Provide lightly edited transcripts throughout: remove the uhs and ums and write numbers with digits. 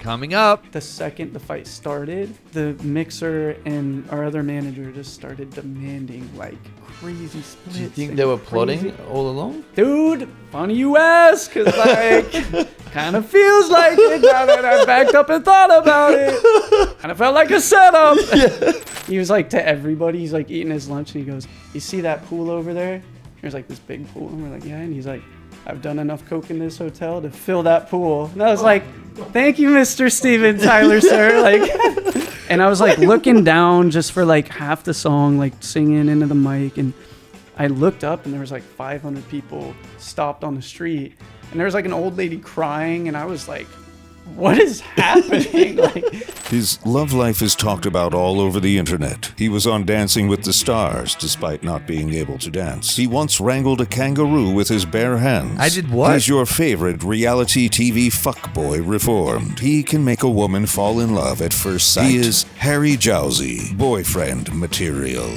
Coming up. The second the fight started, the mixer and our other manager just started demanding like crazy splits. Do you think they were plotting all along? Dude, funny you ask, because like, kind of feels like it now that I backed up and thought about it. Kind of felt like a setup. Yeah. He was like to everybody, he's like eating his lunch and he goes, you see that pool over there? There's like this big pool. And we're like, yeah. And he's like, I've done enough coke in this hotel to fill that pool. And I was like, thank you, Mr. Steven Tyler, sir. Like, and I was like looking down just for like half the song, like singing into the mic. And I looked up and there was like 500 people stopped on the street. And there was like an old lady crying. And I was like, what is happening? Like, his love life is talked about all over the internet. He was on Dancing with the Stars despite not being able to dance. He once wrangled a kangaroo with his bare hands. I did what? He's your favorite reality TV fuckboy reformed. He can make a woman fall in love at first sight. He is Harry Jowsey, boyfriend material.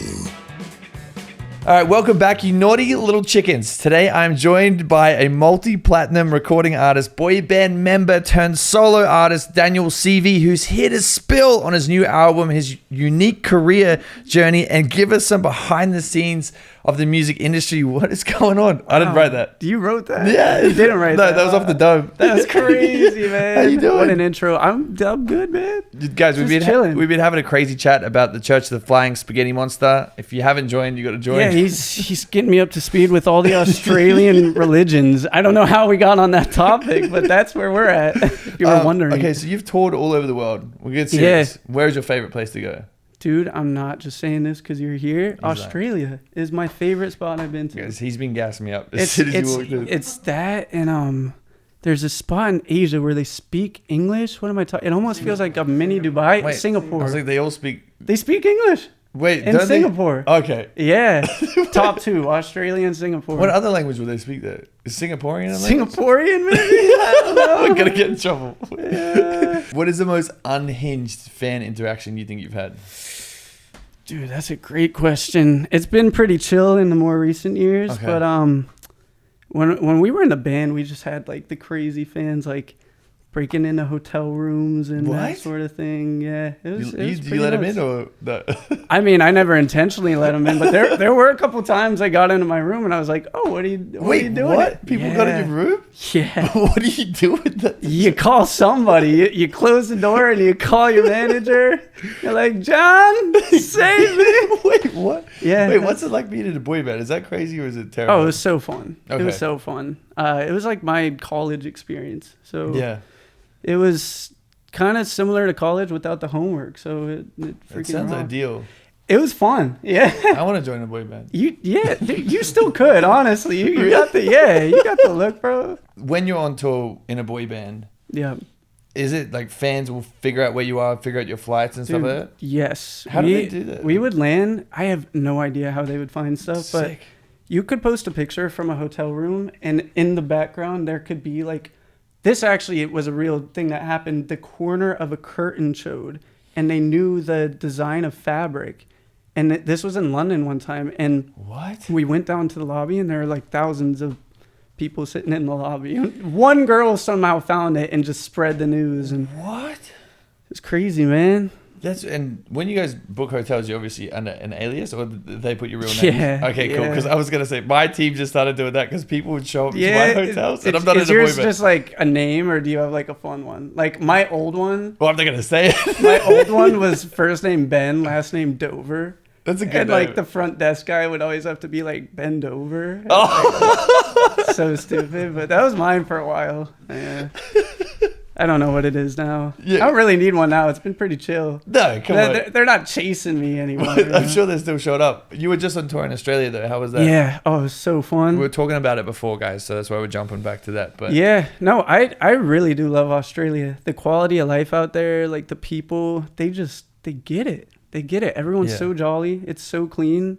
All right, welcome back, you naughty little chickens. Today I'm joined by a multi-platinum recording artist, boy band member turned solo artist, Daniel Seavey, who's here to spill on his new album, his unique career journey, and give us some behind the scenes of the music industry. What is going on? I didn't write that. you wrote that? Yeah. You didn't write that. No, that was off the dome. That's crazy, man. How you doing? What an intro. I'm good, man. Guys, we've chilling. been having a crazy chat about the Church of the Flying Spaghetti Monster. If you haven't joined, you got to join. Yeah, he's getting me up to speed with all the Australian religions. I don't know how we got on that topic, but that's where we're at. If you were wondering. Okay, so you've toured all over the world. We'll get serious. Yeah. Where's your favorite place to go? Dude, I'm not just saying this because you're here. Australia is my favorite spot I've been to. Guys, he's been gassing me up as soon as you walked in. It's that, and there's a spot in Asia where they speak English. What am I talking? It almost feels like a mini Dubai. Wait, Singapore. I was like, they all speak. They speak English. Wait, in Singapore. Okay. Yeah. Top two, Australia and Singapore. What other language would they speak there? Is Singaporean? Singaporean, maybe? I don't know. We're going to get in trouble. Yeah. What is the most unhinged fan interaction you think you've had? Dude, that's a great question. It's been pretty chill in the more recent years, okay. But when we were in the band, we just had like the crazy fans like breaking into hotel rooms and that sort of thing. Yeah, it was. You let them in or no? I mean, I never intentionally let them in, but there were a couple times I got into my room and I was like, "Oh, what are you doing?" What? People got in your room? Yeah. What do you do with that? You call somebody. You close the door and you call your manager. You're like, "John, save me." Wait, what? Yeah. Wait, what's it like being in a boy band? Is that crazy or is it terrible? Oh, it was so fun. Okay. It was so fun. It was like my college experience. So yeah. It was kind of similar to college without the homework, so it freaking sounds rocked. ideal. It was fun, yeah. I want to join a boy band. You still could, honestly. You got the look, bro. When you're on tour in a boy band, yeah, is it like fans will figure out where you are, figure out your flights and stuff like that? Yes. How do they do that? We would land. I have no idea how they would find stuff, but you could post a picture from a hotel room, and in the background there could be like. This actually, it was a real thing that happened. The corner of a curtain showed, and they knew the design of fabric. And this was in London one time. And what? We went down to the lobby, and there were like thousands of people sitting in the lobby. And one girl somehow found it and just spread the news. And what? It's crazy, man. And when you guys book hotels, you're obviously under an alias, or did they put your real name? Yeah. Okay, cool. Because I was gonna say my team just started doing that because people would show up to my hotels, and I'm not in a boy band. Is yours just like a name, or do you have like a fun one? Like my old one. Well, I'm not gonna say it. My old one was first name Ben, last name Dover. That's a good and name. Like the front desk guy would always have to be like bend over. Oh. So stupid, but that was mine for a while. Yeah. I don't know what it is now. Yeah. I don't really need one now. It's been pretty chill. No, come on. They're not chasing me anymore. I'm sure they still showed up. You were just on tour in Australia, though. How was that? Yeah. Oh, it was so fun. We were talking about it before, guys, so that's why we're jumping back to that. But yeah. No, I really do love Australia. The quality of life out there, like the people, they get it. They get it. Everyone's so jolly. It's so clean.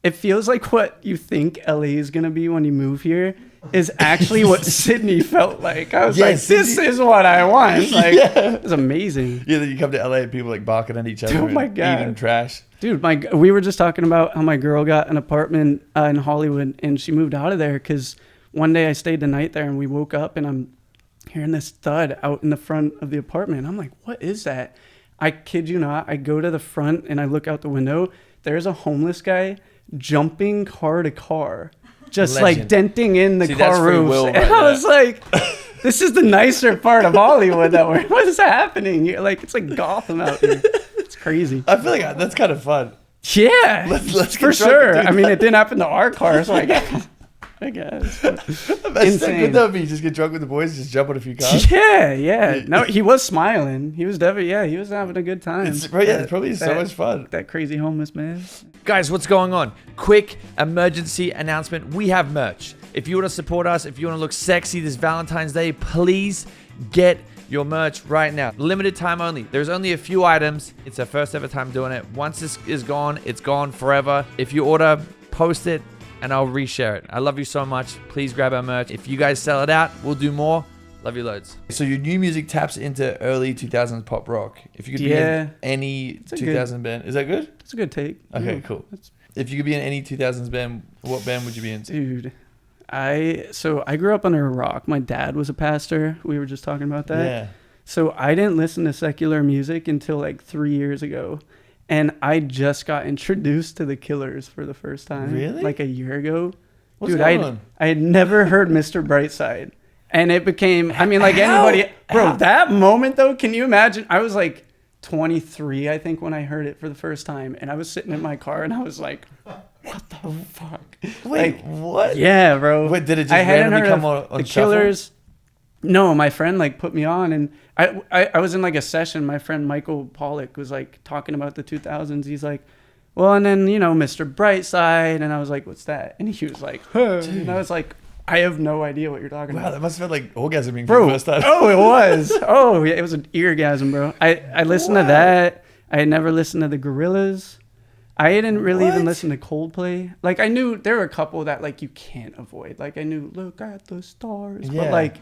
It feels like what you think LA is going to be when you move here is actually what Sydney felt like. I was like, this is what I want. Like, it's amazing. Yeah, then you come to LA and people like barking at each other. Oh my God. Eating trash. Dude, we were just talking about how my girl got an apartment in Hollywood and she moved out of there because one day I stayed the night there and we woke up and I'm hearing this thud out in the front of the apartment. I'm like, what is that? I kid you not. I go to the front and I look out the window. There's a homeless guy jumping car to car, just like denting in the car roofs. And I was like, this is the nicer part of Hollywood that what is happening? You're like, it's like Gotham out here. It's crazy. I feel like that's kind of fun. Yeah, let's for sure. I mean, it didn't happen to our car, so I guess. Insane. Good that be just get drunk with the boys, just jump on a few cars. Yeah. No, he was smiling. He was definitely, he was having a good time. It's probably so much fun. That crazy homeless man. Guys, what's going on? Quick emergency announcement. We have merch. If you want to support us, if you want to look sexy this Valentine's Day, please get your merch right now. Limited time only. There's only a few items. It's our first ever time doing it. Once this is gone, it's gone forever. If you order, post it, and I'll reshare it. I love you so much. Please grab our merch. If you guys sell it out, we'll do more. Love you loads. So your new music taps into early 2000s pop rock. If you could be in any 2000 band, is that good? It's a good take. Okay, cool. If you could be in any 2000s band, what band would you be in? Dude, I grew up under a rock. My dad was a pastor. We were just talking about that. Yeah. So I didn't listen to secular music until like 3 years ago. And I just got introduced to the Killers for the first time. Really? Like a year ago. What's going on? I had never heard Mr. Brightside. And it became, I mean, like anybody, bro, that moment though, can you imagine? I was like 23, I think, when I heard it for the first time. And I was sitting in my car and I was like, what the fuck? Wait, what? Yeah, bro. Wait, did it just randomly come on the shuffle? Killers? No, my friend like put me on, and I was in like a session. My friend Michael Pollock was like talking about the 2000s. He's like, well, and then Mr. Brightside, and I was like, what's that? And he was like, huh. And I was like, I have no idea what you're talking about. Wow, that must have felt like orgasming bro, for the first time. Oh, it was. Oh, yeah, it was an eargasm, bro. I listened to that. I had never listened to the Gorillaz. I didn't really even listen to Coldplay. Like, I knew there were a couple that like you can't avoid. Like, I knew Look at the Stars, but like.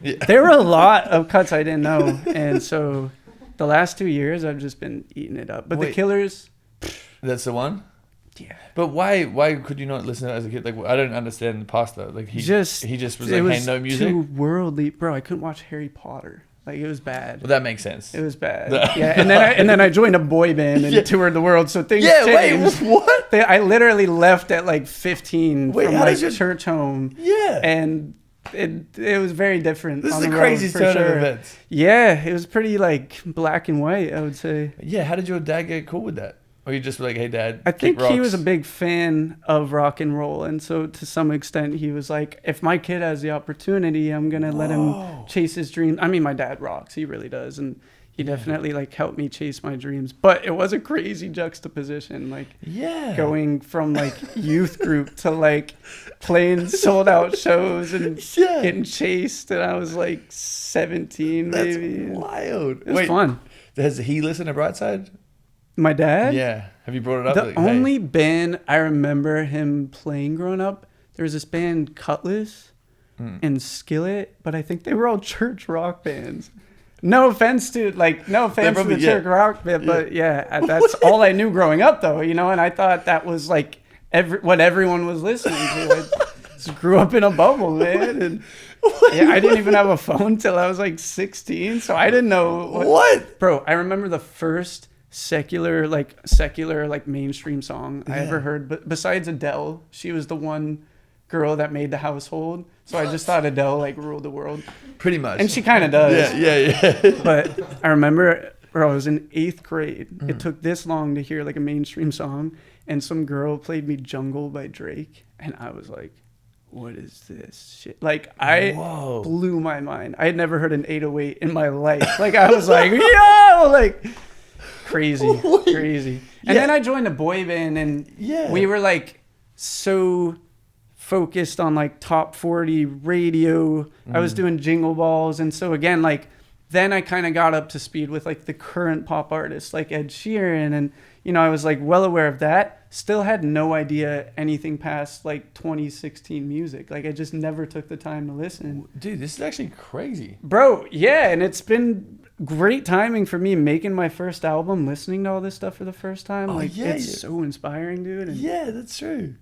Yeah. There were a lot of cuts I didn't know, and so the last 2 years I've just been eating it up. But the Killers, that's the one. Yeah. But why could you not listen to it as a kid? Like, I don't understand the past though. Like he just was like, hey, no music. Too worldly, bro. I couldn't watch Harry Potter. Like, it was bad. Well, that makes sense. It was bad. Yeah, and then I joined a boy band and toured the world. So things changed. Wait, what? I literally left at like 15 from my church home. Yeah. And it was very different. This is the craziest turn of events. Yeah, it was pretty like black and white, I would say. Yeah, how did your dad get cool with that? Or you just were like, hey, Dad, I think he was a big fan of rock and roll. And so to some extent, he was like, if my kid has the opportunity, I'm going to let him chase his dreams. I mean, my dad rocks. He really does. And he definitely like helped me chase my dreams. But it was a crazy juxtaposition. Like going from like youth group to like playing sold out shows and getting chased. And I was like 17 maybe. That's wild. It was fun. Has he listened to Brightside? My dad? Yeah. Have you brought it up? The only band I remember him playing growing up, there was this band Cutlass and Skillet, but I think they were all church rock bands. No offense to the church rock band, but that's all I knew growing up though, and I thought that was like what everyone was listening to. I just grew up in a bubble, man. And I didn't even have a phone till I was like 16, so I didn't know what. Bro, I remember the first secular mainstream song I ever heard, but besides Adele, she was the one girl that made the household, so I just thought Adele like ruled the world pretty much, and she kind of does. Yeah. But I remember, bro, I was in 8th grade. It took this long to hear like a mainstream song, and some girl played me Jungle by Drake, and I was like, what is this shit? Like, I blew my mind. I had never heard an 808 in my life. Like, I was like, yo, like crazy. And then I joined a boy band, and we were like so focused on like top 40 radio. I was doing jingle balls, and so again, like then I kind of got up to speed with like the current pop artists like Ed Sheeran, and I was like well aware of that. Still had no idea anything past like 2016 music. Like, I just never took the time to listen. Dude, this is actually crazy, bro. Yeah, and it's been great timing for me making my first album, listening to all this stuff for the first time. It's so inspiring, dude. And yeah, that's true.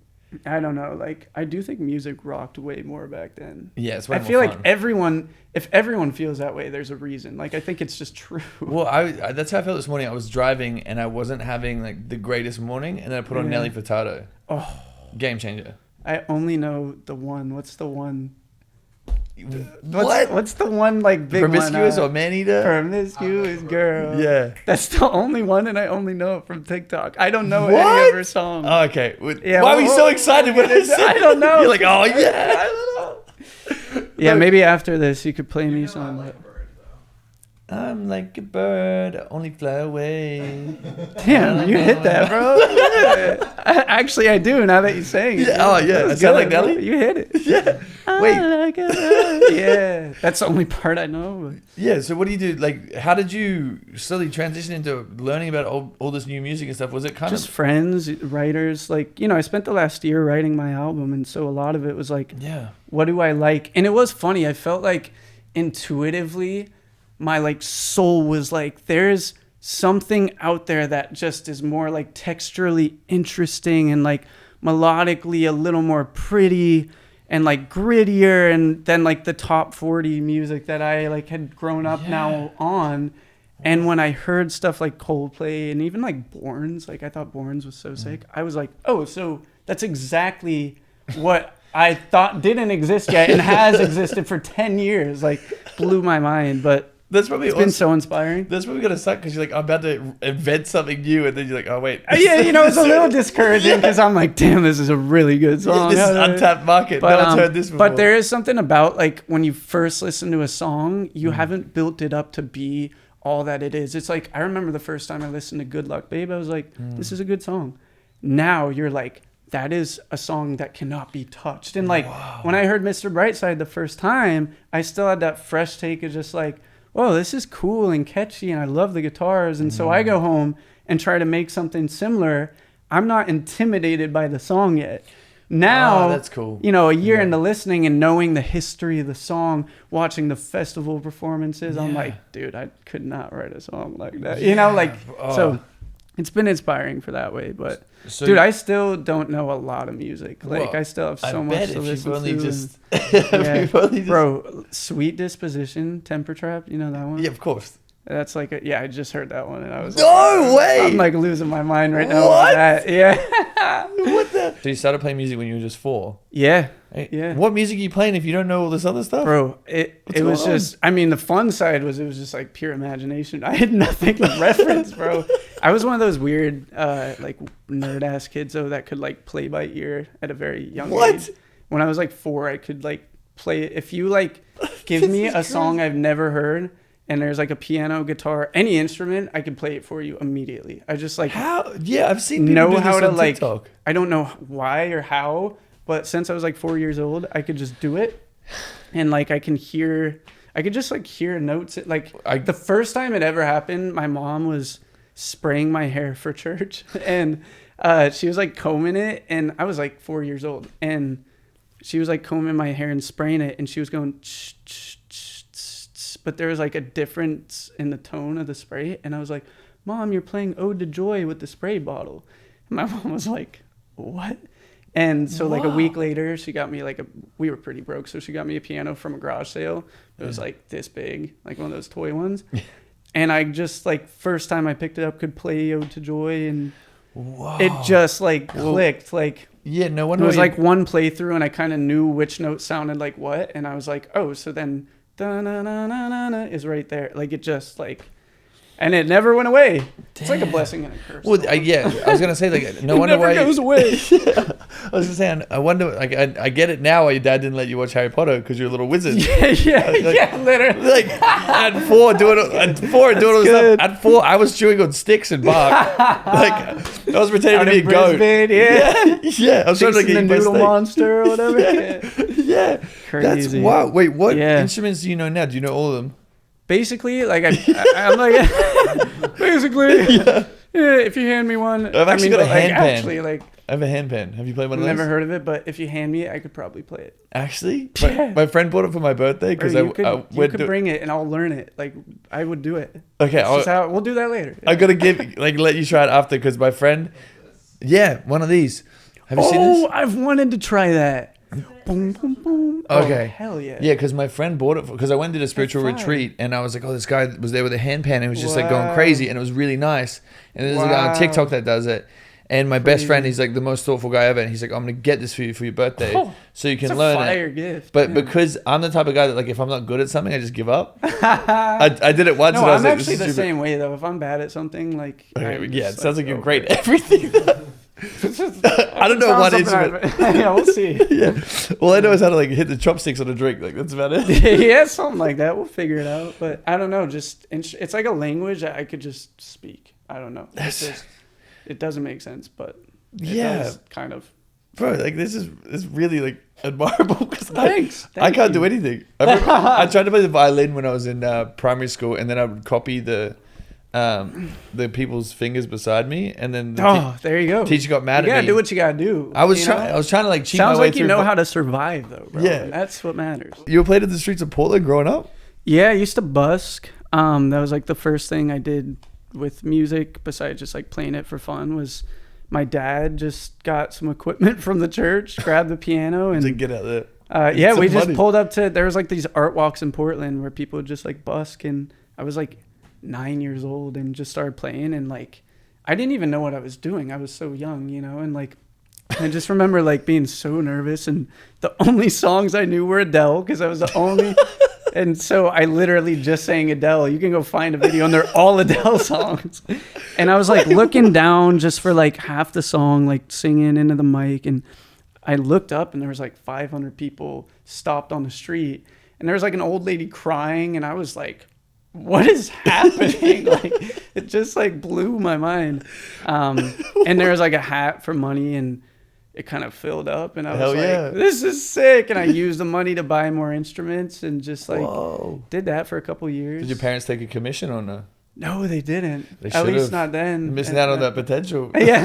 I don't know. Like, I do think music rocked way more back then. Yeah, it's I way feel more like fun. if everyone feels that way, there's a reason. Like, I think it's just true. Well, that's how I felt this morning. I was driving and I wasn't having like the greatest morning, and then I put on Yeah. Nelly Furtado. Oh, Game changer. I only know the one. What's the one? What? What's the one like big Promiscuous one? or man eater? Promiscuous girl. Yeah. That's the only one, and I only know it from TikTok. I don't know any What? of her songs. Oh, okay. Yeah, Why were you well, so excited when I said? I don't know. You're like, oh yeah. I don't know. Yeah, maybe after this you could play me some. Like a bird, though. I'm like a bird, I only fly away. Damn, you hit that, bro. Actually, I do. Now that you're saying it. Yeah, oh, yeah. That was I sound like bro. Nelly? You hit it. Yeah. I Wait. like a bird. Yeah, that's the only part I know. Yeah. So what do you do? Like, how did you slowly transition into learning about all this new music and stuff? Was it kind Just of friends, writers. Like, I spent the last year writing my album, and so a lot of it was like, yeah? what do I like? And it was funny. I felt like intuitively, my like soul was like, there's something out there that just is more like texturally interesting and like melodically a little more pretty and like grittier, and then like the top 40 music that I like had grown up now on. And when I heard stuff like Coldplay and even like Borns, like I thought Borns was so sick. I was like, oh, so that's exactly what I thought didn't exist yet and has existed for 10 years. Like, blew my mind. But That's probably it's been so inspiring. That's probably gonna suck because you're like, I'm about to invent something new, and then you're like, oh wait. Yeah, it's a little discouraging because I'm like, damn, this is a really good song. This is untapped market. But, No one's heard this before. But there is something about like when you first listen to a song, you haven't built it up to be all that it is. It's like, I remember the first time I listened to Good Luck Babe, I was like, this is a good song. Now you're like, that is a song that cannot be touched. And like, when I heard Mr. Brightside the first time, I still had that fresh take of just like, whoa, this is cool and catchy, and I love the guitars. And so I go home and try to make something similar. I'm not intimidated by the song yet. Now, that's cool. A year into listening and knowing the history of the song, watching the festival performances, I'm like, dude, I could not write a song like that. So it's been inspiring for that way. But dude, I still don't know a lot of music. Like, I still have so much to listen to. Bro, Sweet Disposition, Temper Trap, you know that one? Yeah, of course. That's like, I just heard that one and I was No way! I'm like losing my mind right now. What? With that. Yeah. What the? So you started playing music when you were just 4? Yeah. Hey, Yeah. What music are you playing if you don't know all this other stuff? Bro, it was going on? just, the fun side was, it was just like pure imagination. I had nothing to reference, bro. I was one of those weird, like nerd ass kids though that could like play by ear at a very young age. When I was like 4, I could like play it. If you like give me a song I've never heard and there's like a piano, guitar, any instrument, I could play it for you immediately. I just like How? Yeah, I've seen people know do this how to on like, TikTok. I don't know why or how, but since I was like 4 years old, I could just do it. And like, I could just like hear notes. The first time it ever happened, my mom was spraying my hair for church and she was like combing it, and I was like 4 years old, and she was like combing my hair and spraying it, and she was going ch, ch, ch, ch, ch, but there was like a difference in the tone of the spray, and I was like, Mom, you're playing Ode to Joy with the spray bottle. And my mom was like, what? And so like a week later, she got me we were pretty broke, so she got me a piano from a garage sale. It was like this big, like one of those toy ones. And I just like, first time I picked it up, could play Ode to Joy, and it just like clicked. Like, yeah, no it wonder. was like one playthrough, and I kind of knew which note sounded like what, and I was like, oh, so then da-na-na-na-na-na is right there. Like, it just like, and it never went away. It's like a blessing and a curse. Well, I was gonna say like, no wonder why it never goes away. I was just saying, I wonder. Like, I get it now why your dad didn't let you watch Harry Potter because you're a little wizard. Yeah, literally. Like at 4 doing all this stuff. At 4, I was chewing on sticks and bark. Like I was pretending to be a goat. Yeah. I was trying to the noodle monster or whatever. Yeah. Crazy. That's wow. Wait, what instruments do you know now? Do you know all of them? Basically, like I'm like, basically, if you hand me one, I've actually got a handpan. Actually, like, I have a handpan. Have you played one of those? Never heard of it, but if you hand me it, I could probably play it. Actually, Yeah. my friend bought it for my birthday because you could bring it and I'll learn it. Like, I would do it. Okay, we'll do that later. I gotta let you try it after because my friend, one of these. Have you seen this? Oh, I've wanted to try that. Boom, boom, boom. Okay. Oh, hell yeah. Yeah, because my friend bought it because I went to a spiritual fire. retreat and I was like, oh, this guy was there with a handpan and he was just like going crazy and it was really nice. And there's a guy on Wow. TikTok that does it. And my best friend, he's like the most thoughtful guy ever. And he's like, I'm going to get this for you for your birthday so you can It's a learn fire it. gift. But yeah. because I'm the type of guy that like if I'm not good at something, I just give up. I did it once No, and I was I'm like, actually this the is stupid. same way though. If I'm bad at something, like Okay, I'm yeah, it just, sounds like you're go great for at everything. I don't know what instrument. Yeah, we'll see. Yeah. All I know is how to like hit the chopsticks on a drink. Like that's about it. Yeah, something like that. We'll figure it out. But I don't know. Just it's like a language that I could just speak. I don't know. It doesn't make sense, but it does kind of. Bro, like this is really like admirable because Thanks. I can't do you. anything. I tried to play the violin when I was in primary school, and then I would copy the people's fingers beside me, and then the There you go. teacher got mad You at gotta me. do what you gotta do. I was you trying. know? I was trying to like cheat Sounds my way like through. you know how to survive though, bro. Yeah. And that's what matters. You were played at the streets of Portland growing up. Yeah, I used to busk. That was like the first thing I did with music besides just like playing it for fun. Was my dad just got some equipment from the church, grabbed the piano, and To get out there. yeah, some we just money. pulled up to. There was like these art walks in Portland where people would just like busk, and I was like 9 years old and just started playing, and like I didn't even know what I was doing. I was so young, you know, and like I just remember like being so nervous, and the only songs I knew were Adele because I was the only. And so I literally just sang Adele. You can go find a video and they're all Adele songs. And I was like looking down just for like half the song, like singing into the mic. And I looked up and there was like 500 people stopped on the street. And there was like an old lady crying. And I was like, what is happening? Like it just like blew my mind. And there was like a hat for money and it kind of filled up and I was like, this is sick. And I used the money to buy more instruments and just like did that for a couple years. Did your parents take a commission on that? No, they didn't. They At least should've. not then. Missing out on that potential. Yeah.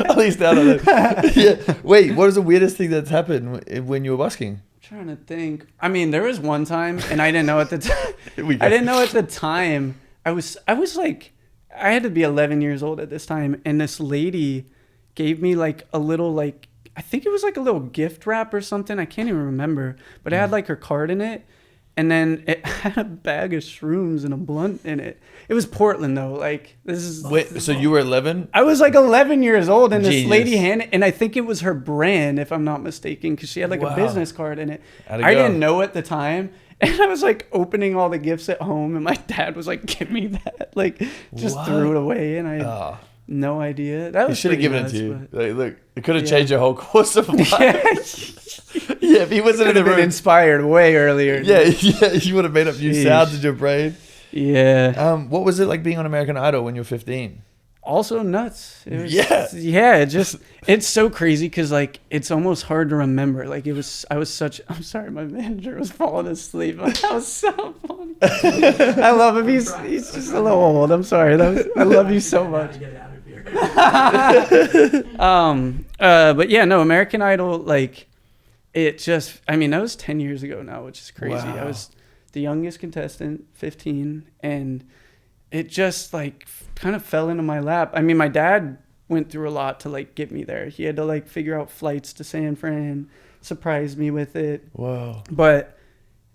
At least out on it. Yeah. Wait, what is the weirdest thing that's happened when you were busking? I'm trying to think. I mean, there was one time and I didn't know at the time. I didn't know at the time. I was like, I had to be 11 years old at this time. And this lady gave me like a little like I think it was like a little gift wrap or something. I can't even remember, but it had like her card in it, and then it had a bag of shrooms and a blunt in it. It was Portland though. Like this is. Wait, so you were 11? I was like 11 years old, and this Genius. lady handed, and I think it was her brand, if I'm not mistaken, because she had like a business card in it. How'd it I go? didn't know at the time. And I was like opening all the gifts at home, and my dad was like, "Give me that!" Like, just threw it away, and I no idea. That He was should have pretty given nuts, it to you. but- Like, look, it could have changed your whole course of life. Yeah, Yeah, if he wasn't in could the have been room. inspired way earlier. Yeah, you would have made up new Sheesh. sounds in your brain. Yeah. What was it like being on American Idol when you were 15? Also nuts. It was, Yeah. Yeah. It's so crazy because like it's almost hard to remember. Like I'm sorry, my manager was falling asleep. That was so funny. I love him. He's just a little old. I'm sorry. I love you so much. Get out of here. But yeah, no, American Idol, like it just, I mean, that was 10 years ago now, which is crazy. Wow. I was the youngest contestant, 15, and it just like kind of fell into my lap. I mean, my dad went through a lot to like get me there. He had to like figure out flights to San Fran, surprise me with it. Whoa. But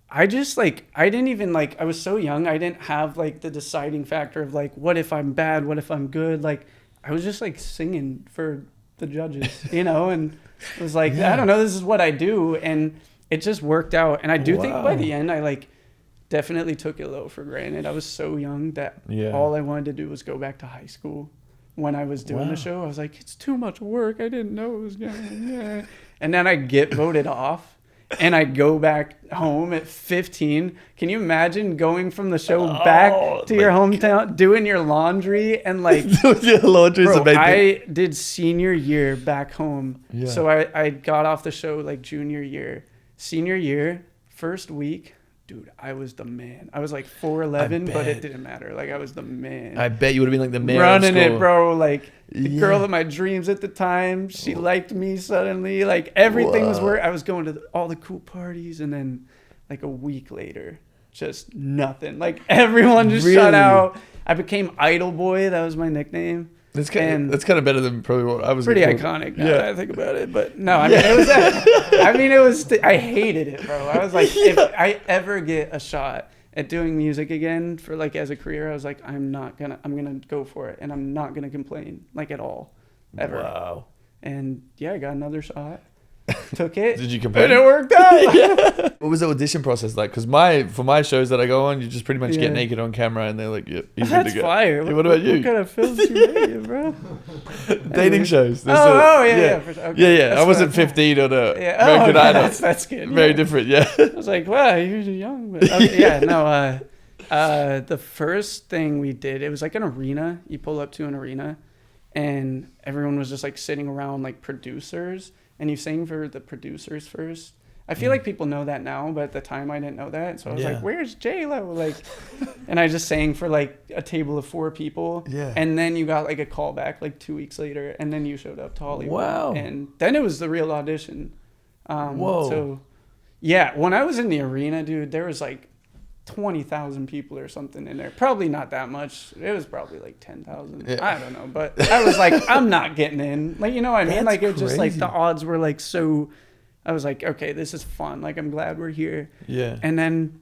I just like, I didn't even like, I was so young. I didn't have like the deciding factor of like, what if I'm bad? What if I'm good? Like, I was just like singing for the judges, you know, and it was like, I don't know, this is what I do. And it just worked out. And I do think by the end, I like definitely took it low for granted. I was so young that all I wanted to do was go back to high school. When I was doing the show, I was like, it's too much work. I didn't know it was gonna. And then I get voted off, and I go back home at 15. Can you imagine going from the show back to your hometown, doing your laundry, and like, Your laundry's bro, amazing. I did senior year back home. So I got off the show like junior year. Senior year, first week, dude, I was the man. I was like 4'11", but it didn't matter. Like I was the man. I bet you would have been like the mayor Running of school. it, bro. Like the girl of my dreams at the time, she liked me suddenly. Like everything was work. I was going to all the cool parties, and then like a week later, just nothing. Like everyone just shut out. I became Idol Boy. That was my nickname. That's kind of better than probably what I was. Pretty iconic now that I think about it. But no, I mean, it was. I hated it, bro. I was like, if I ever get a shot at doing music again for like as a career, I was like, I'm gonna go for it, and I'm not gonna complain like at all, ever. Wow. And yeah, I got another shot. Took it. Did you complain? And it worked out. What was the audition process like? Because for my shows that I go on, you just pretty much get naked on camera, and they're like, "Yep, he's good to go." Fire. Yeah, what about you? What kind of films you making, bro? Dating shows. Yeah. For sure. Okay. Yeah. I wasn't 15 on a Yeah. American Idol. That's good. Very different. Yeah. I was like, wow, you're young. But yeah, no. The first thing we did, it was like an arena. You pull up to an arena, and everyone was just like sitting around like producers. And you sang for the producers first. I feel like people know that now, but at the time I didn't know that. So I was like, where's J-Lo? Like, and I just sang for like a table of 4 people. Yeah. And then you got like a call back like 2 weeks later. And then you showed up to Hollywood. Wow. And then it was the real audition. Whoa. So yeah, when I was in the arena, dude, there was like 20,000 people or something in there. Probably not that much. It was probably like 10,000. Yeah. I don't know. But I was like, I'm not getting in. Like, you know what I mean? That's like, it was just like crazy. the odds were like so. I was like, okay, this is fun. Like, I'm glad we're here. Yeah. And then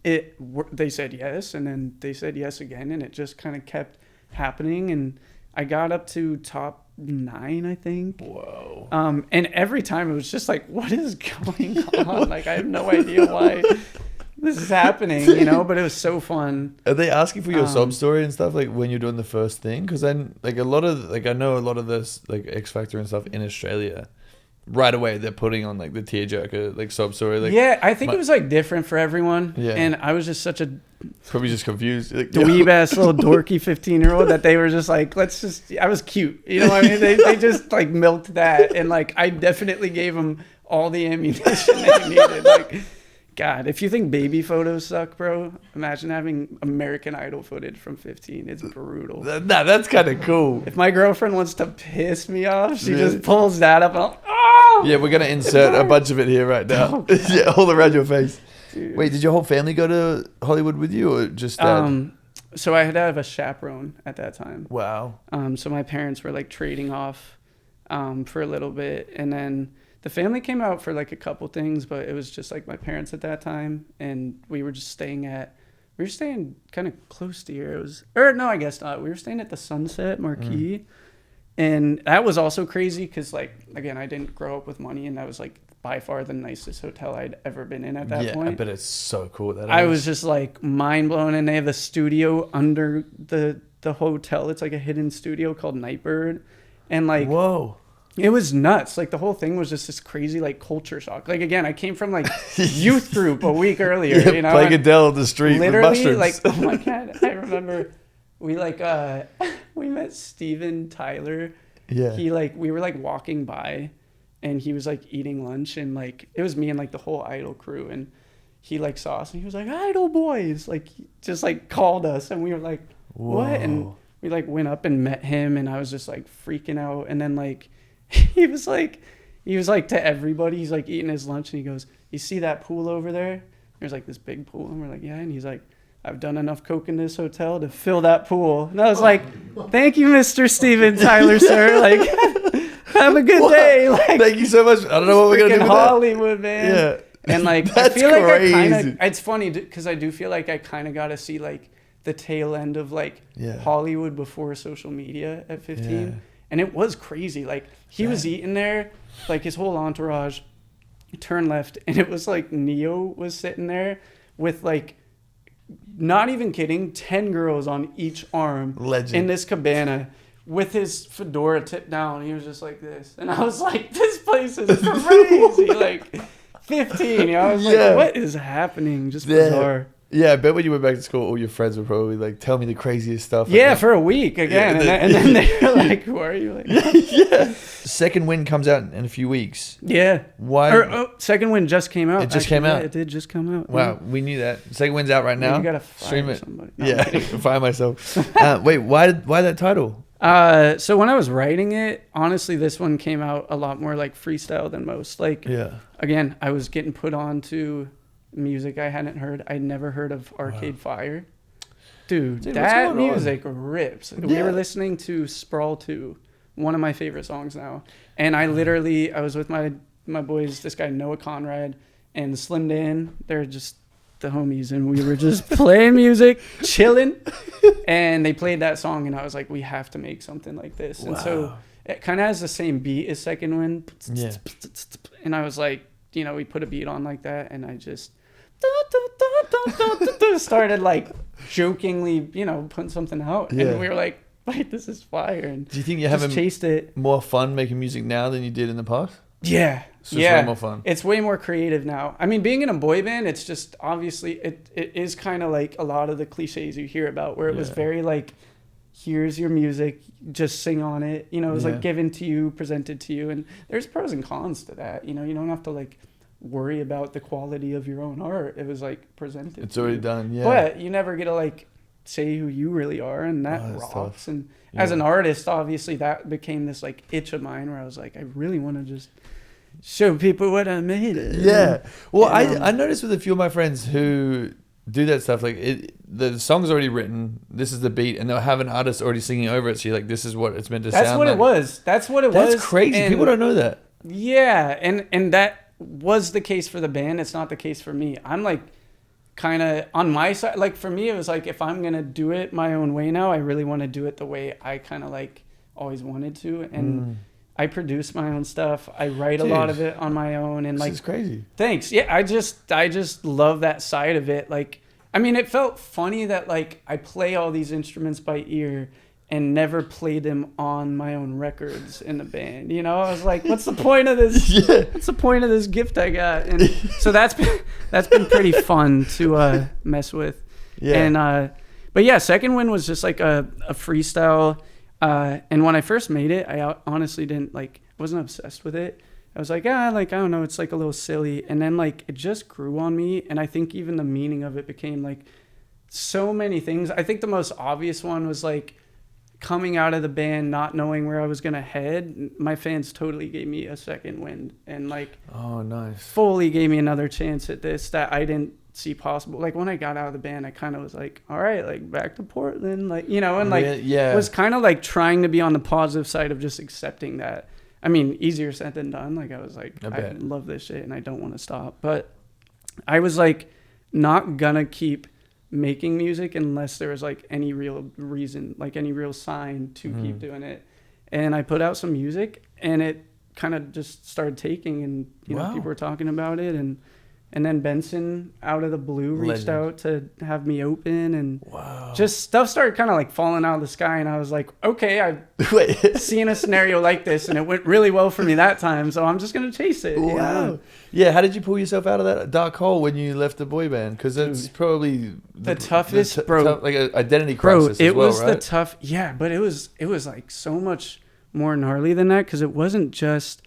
they said yes. And then they said yes again. And it just kind of kept happening. And I got up to top 9, I think. Whoa. And every time it was just like, what is going on? Like, I have no idea why this is happening, you know, but it was so fun. Are they asking for your sob story and stuff like when you're doing the first thing? Because then like I know a lot of this like X Factor and stuff in Australia, right away they're putting on like the tearjerker like sob story. Like yeah, I think it was like different for everyone. Yeah. And I was just such a probably just confused. Like, dweeb ass little dorky 15-year-old that they were just like, I was cute. You know what I mean? They just like milked that. And like, I definitely gave them all the ammunition they needed. Like, God, if you think baby photos suck, bro, imagine having American Idol footage from 15. It's brutal. Nah, that's kind of cool. If my girlfriend wants to piss me off, she just pulls that up and I'm like, oh! Yeah, we're going to insert a bunch of it here right now. Yeah, all around your face. Dude. Wait, did your whole family go to Hollywood with you or just dad? So I had to have a chaperone at that time. Wow. So my parents were like trading off for a little bit. And then the family came out for like a couple things, but it was just like my parents at that time. And we were just staying kind of close to here. I guess not. We were staying at the Sunset Marquee. And that was also crazy because like, again, I didn't grow up with money, and that was like by far the nicest hotel I'd ever been in at that point. Yeah, but it's so cool. I was just like mind blown. And they have a studio under the hotel. It's like a hidden studio called Nightbird. And like, whoa. It was nuts. Like the whole thing was just this crazy like culture shock. Like again, I came from like youth group a week earlier, you know, playing Adele on the street literally with mushrooms. like, oh my God, I remember we like we met Steven Tyler. Yeah. We were like walking by, and he was like eating lunch, and like it was me and like the whole Idol crew, and he like saw us and he was like, Idol boys, like just like called us, and we were like, what? Whoa. And we like went up and met him, and I was just like freaking out. And then like he was like to everybody, he's like eating his lunch, and he goes, you see that pool over there? There's like this big pool. And we're like, yeah. And he's like, I've done enough coke in this hotel to fill that pool. And I was like, thank you, Mr. Steven Tyler, sir. Like, have a good day. Like, thank you so much. I don't know what we're going to do with Hollywood, man. Yeah. And like, That's I feel like crazy. I kind of, it's funny because I do feel like I kind of got to see like the tail end of like Hollywood before social media at 15. Yeah. And it was crazy. Like he was eating there, like his whole entourage turned left, and it was like Neo was sitting there with like, not even kidding, 10 girls on each arm. Legend. In this cabana with his fedora tipped down. He was just like this. And I was like, this place is crazy. Like 15, you know, I was like, what is happening? Just bizarre. Yeah, I bet when you went back to school, all your friends were probably like, tell me the craziest stuff. Yeah, for a week again. And then they were like, who are you? Like, yeah. Second Wind comes out in a few weeks. Yeah. Why? Second Wind just came out. It just came out? Yeah, it did just come out. Wow, we knew that. Second Wind's out right now. You gotta fire somebody. No, fire myself. Wait, why that title? So when I was writing it, honestly, this one came out a lot more like freestyle than most. Like, again, I was getting put on to music I hadn't heard. I'd never heard of Arcade Fire. Dude, Dude, what's that going on? music rips. We Yeah. were listening to Sprawl 2, one of my favorite songs now. And I was with my boys, this guy Noah Conrad and Slim Dan. They're just the homies, and we were just playing music, chilling. And they played that song, and I was like, we have to make something like this. And so it kind of has the same beat as Second Wind. Yeah. And I was like, we put a beat on like that, and I just started like jokingly, putting something out. Yeah. And we were like, wait, this is fire. And Do you think you're just having chased it. more fun making music now than you did in the past? Yeah. It's just way more fun. It's way more creative now. I mean, being in a boy band, it's just obviously it is kind of like a lot of the cliches you hear about, where it was very like, here's your music, just sing on it. It was like given to you, presented to you. And there's pros and cons to that. You don't have to like worry about the quality of your own art. It was like presented. It's already done. Yeah. But you never get to like say who you really are, and that rocks. Tough. And as an artist, obviously that became this like itch of mine where I was like, I really want to just show people what I made. Yeah. Well, I noticed with a few of my friends who do that stuff, like the song's already written, this is the beat, and they'll have an artist already singing over it, so you're like, this is what it's meant to sound like. That's what it was. That's what it was. That's crazy. And People don't know that. yeah, and that was the case for the band. It's not the case for me. I'm like kind of on my side. Like for me, it was like, if I'm gonna do it my own way now, I really want to do it the way I kind of like always wanted to. And I produce my own stuff. I write a lot of it on my own. And like, this is crazy. Thanks. Yeah, I just love that side of it. Like, I mean, it felt funny that like I play all these instruments by ear and never played them on my own records in the band. I was like, what's the point of this? What's the point of this gift I got? And so that's been pretty fun to mess with. Yeah. And but yeah, Second Wind was just like a freestyle. And when I first made it, I honestly wasn't obsessed with it. I was like, I don't know, it's like a little silly. And then like it just grew on me, and I think even the meaning of it became like so many things. I think the most obvious one was like coming out of the band, not knowing where I was gonna head. My fans totally gave me a second wind, and like, oh nice, fully gave me another chance at this that I didn't see possible. Like when I got out of the band, I kind of was like, all right, like back to Portland, like, and like was kind of like trying to be on the positive side of just accepting that. I mean, easier said than done. Like I was like, I love this shit and I don't want to stop. But I was like not gonna keep making music unless there was like any real reason, like any real sign to keep doing it. And I put out some music, and it kind of just started taking, and you know, people were talking about it, and then Benson out of the blue reached out to have me open, and just stuff started kind of like falling out of the sky. And I was like, okay, I've seen a scenario like this, and it went really well for me that time, so I'm just going to chase it. Wow. Yeah, how did you pull yourself out of that dark hole when you left the boy band? Because that's probably the toughest, bro. Like an identity crisis bro, as well, was right? the tough, but it was like so much more gnarly than that, because it wasn't just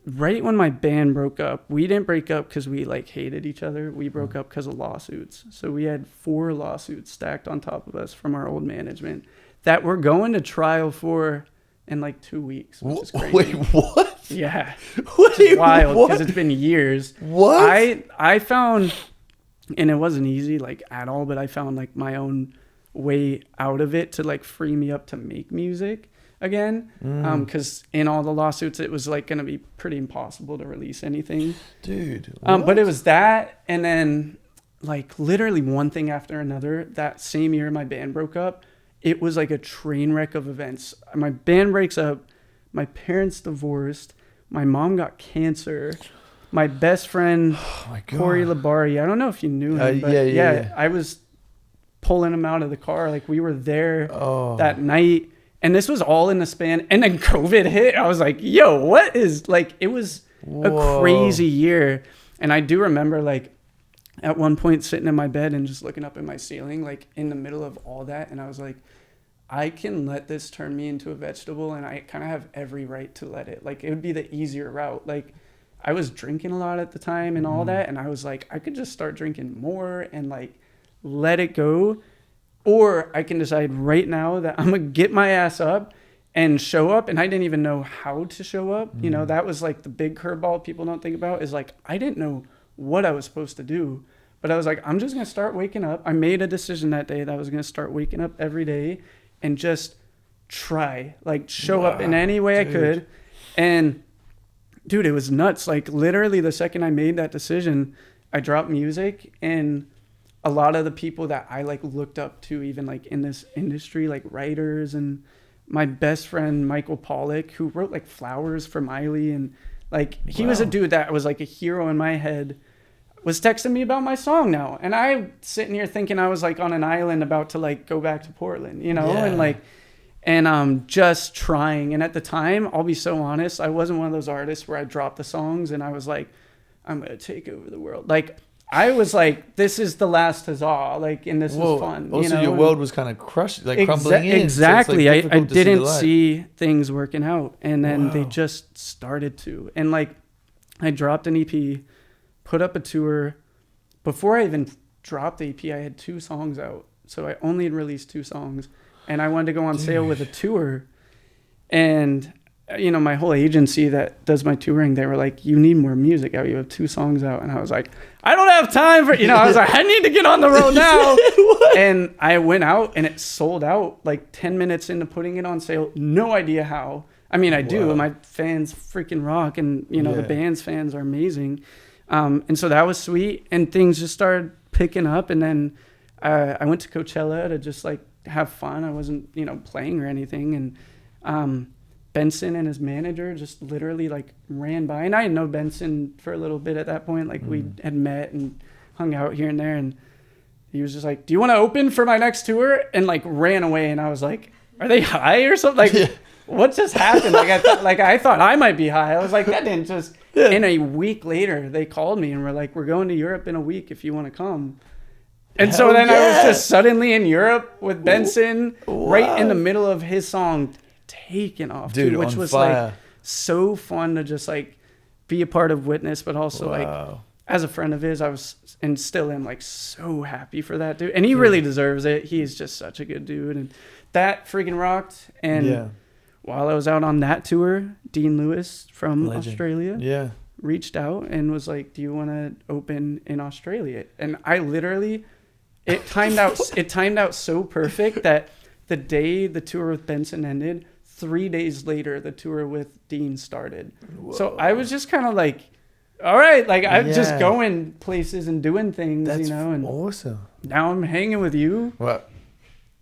right when my band broke up. We didn't break up because we like hated each other. We broke up because of lawsuits. So we had 4 lawsuits stacked on top of us from our old management that we're going to trial for in like 2 weeks, which is crazy. Wait, what? Yeah. Wait, wild, what? because it's been years. What? I found, and it wasn't easy like at all, but I found like my own way out of it to like free me up to make music again, because in all the lawsuits it was like going to be pretty impossible to release anything, dude. But it was that, and then like literally one thing after another. That same year my band broke up, it was like a train wreck of events. My band breaks up, my parents divorced, my mom got cancer, my best friend Corey Labari, I don't know if you knew him, but yeah, I was pulling him out of the car, like we were there that night. And this was all in the span, and then COVID hit. I was like, yo, what is, like, it was a crazy year. And I do remember, like, at one point sitting in my bed and just looking up at my ceiling, like, in the middle of all that. And I was like, I can let this turn me into a vegetable, and I kind of have every right to let it. Like, it would be the easier route. Like, I was drinking a lot at the time and all that. And I was like, I could just start drinking more and, like, let it go. Or I can decide right now that I'm going to get my ass up and show up. And I didn't even know how to show up. You know, that was like the big curveball people don't think about, is like, I didn't know what I was supposed to do. But I was like, I'm just going to start waking up. I made a decision that day that I was going to start waking up every day and just try, like show up in any way I could. And dude, it was nuts. Like literally the second I made that decision, I dropped music, and a lot of the people that I like looked up to, even like in this industry, like writers, and my best friend, Michael Pollock, who wrote like Flowers for Miley. And like, he was a dude that was like a hero in my head, was texting me about my song now. And I sitting here thinking I was like on an island about to like go back to Portland, you know, and like, and just trying. And at the time, I'll be so honest, I wasn't one of those artists where I dropped the songs and I was like, I'm going to take over the world. Like, I was like, this is the last huzzah, like, and this is fun. Also, you know? your world was kind of crushed, like crumbling in. Exactly. So it's, like, I difficult to didn't see see things working out. And then they just started to. And like, I dropped an EP, put up a tour. Before I even dropped the EP, I had 2 songs out. So I only had released 2 songs. And I wanted to go on sale with a tour. And, you know, my whole agency that does my touring, they were like, you need more music out. You have 2 songs out. And I was like, I don't have time for, you know, I was like, I need to get on the road now. And I went out and it sold out like 10 minutes into putting it on sale. No idea how. I mean, I do. My fans freaking rock. And, you know, the band's fans are amazing. And so that was sweet. And things just started picking up. And then I went to Coachella to just like have fun. I wasn't, you know, playing or anything. And Benson and his manager just literally like ran by, and I know Benson for a little bit at that point. Like we had met and hung out here and there, and he was just like, do you want to open for my next tour? And like ran away. And I was like, are they high or something? Like what just happened? Like I thought I might be high. I was like, that didn't just, and a week later they called me and were like, we're going to Europe in a week if you want to come. And so then I was just suddenly in Europe with Benson right in the middle of his song taking off, dude, which was fire. Like so fun to just like be a part of Witness, but also like as a friend of his, I was and still am like so happy for that dude. And he really deserves it. He's just such a good dude. And that freaking rocked. And while I was out on that tour, Dean Lewis from Australia reached out and was like, do you want to open in Australia? And I literally, it timed out so perfect that the day the tour with Benson ended, 3 days later, the tour with Dean started. Whoa. So I was just kind of like, all right, like I'm just going places and doing things, you know. And awesome. Now I'm hanging with you. What?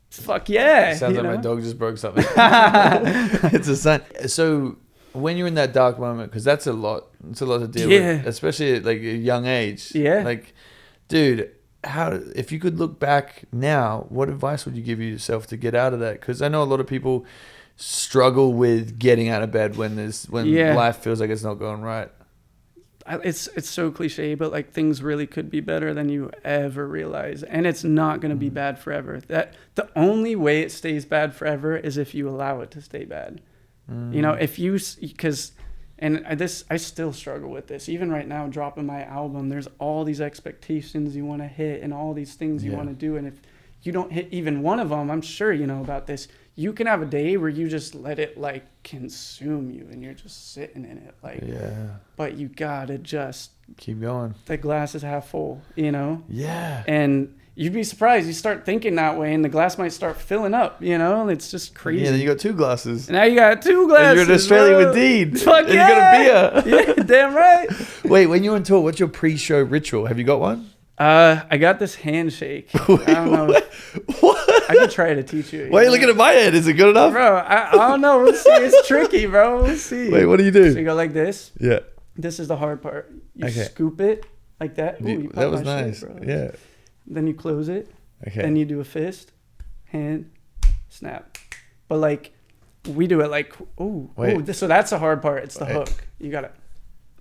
Fuck yeah. Sounds like my dog just broke something. It's a sign. So when you're in that dark moment, because that's a lot. It's a lot to deal with, especially at like a young age. Yeah. Like, dude, if you could look back now, what advice would you give yourself to get out of that? Because I know a lot of people struggle with getting out of bed when life feels like it's not going right. It's so cliche, but like things really could be better than you ever realize, and it's not going to be bad forever. That the only way it stays bad forever is if you allow it to stay bad. You know, if you, because, and I still struggle with this even right now. Dropping my album, there's all these expectations you want to hit and all these things you want to do, and if you don't hit even one of them, I'm sure you know about this, you can have a day where you just let it like consume you and you're just sitting in it, like, but you gotta just keep going. The glass is half full, you know? Yeah. And you'd be surprised. You start thinking that way and the glass might start filling up, you know? And it's just crazy. Yeah, then you got 2 glasses. Now you got 2 glasses. And you're in Australia with Dean. Fuck and yeah. you got a beer. Yeah, damn right. Wait, when you're on tour, what's your pre-show ritual? Have you got one? I got this handshake. Wait, I don't know. What? I could try to teach you. Why are you looking at my head? Is it good enough? Bro, I don't know. We'll see. It's tricky, bro. We'll see. Wait, what do you do? So you go like this. Yeah. This is the hard part. You scoop it like that. Ooh, that was nice. Shit, bro. Yeah. Then you close it. Okay. Then you do a fist, hand, snap. But like, we do it like, so that's the hard part. It's the hook. You got to,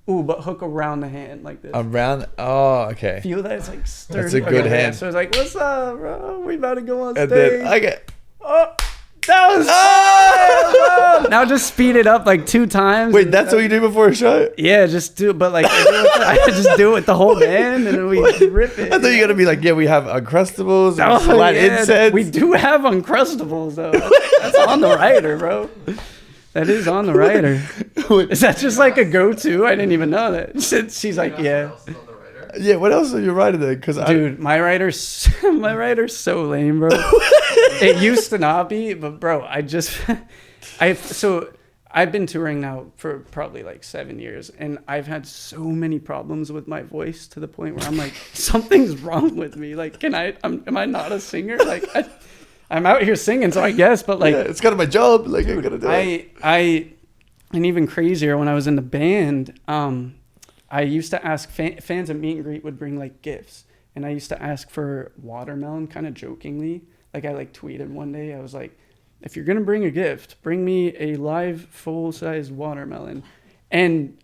but hook around the hand like this. Around, okay. Feel that? It's like sturdy. That's a good hand. So it's like, what's up, bro? We about to go on stage. And then, that was now just speed it up like 2 times. Wait, that's what you do before a show? Yeah, just do it. But like, I just do it with the whole band and then we rip it. I thought you got to be like, we have Uncrustables and flat incense. We do have Uncrustables though. That's on the writer, bro. That is on the writer. Is that just like a go-to? I didn't even know that. She's like, yeah. Yeah, what else are you writing then? Because Dude, my writer's so lame, bro. It used to not be, but bro, I've been touring now for probably like 7 years, and I've had so many problems with my voice to the point where I'm like, something's wrong with me. Like, am I not a singer? Like, I'm out here singing, so I guess, but like, yeah, it's kind of my job. Like, dude, I gotta do it. And even crazier, when I was in the band, I used to ask fans at meet and greet would bring like gifts, and I used to ask for watermelon, kind of jokingly. Like, I like tweeted one day, I was like, if you're gonna bring a gift, bring me a live full-size watermelon. And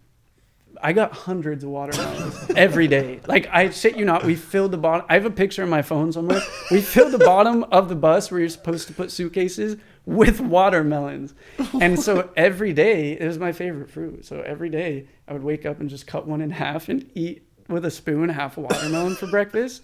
I got hundreds of watermelons every day. Like, I shit you not, we filled the bottom. I have a picture on my phone somewhere. We filled the bottom of the bus where you're supposed to put suitcases with watermelons. And so every day, it was my favorite fruit. So every day I would wake up and just cut one in half and eat with a spoon half a watermelon for breakfast.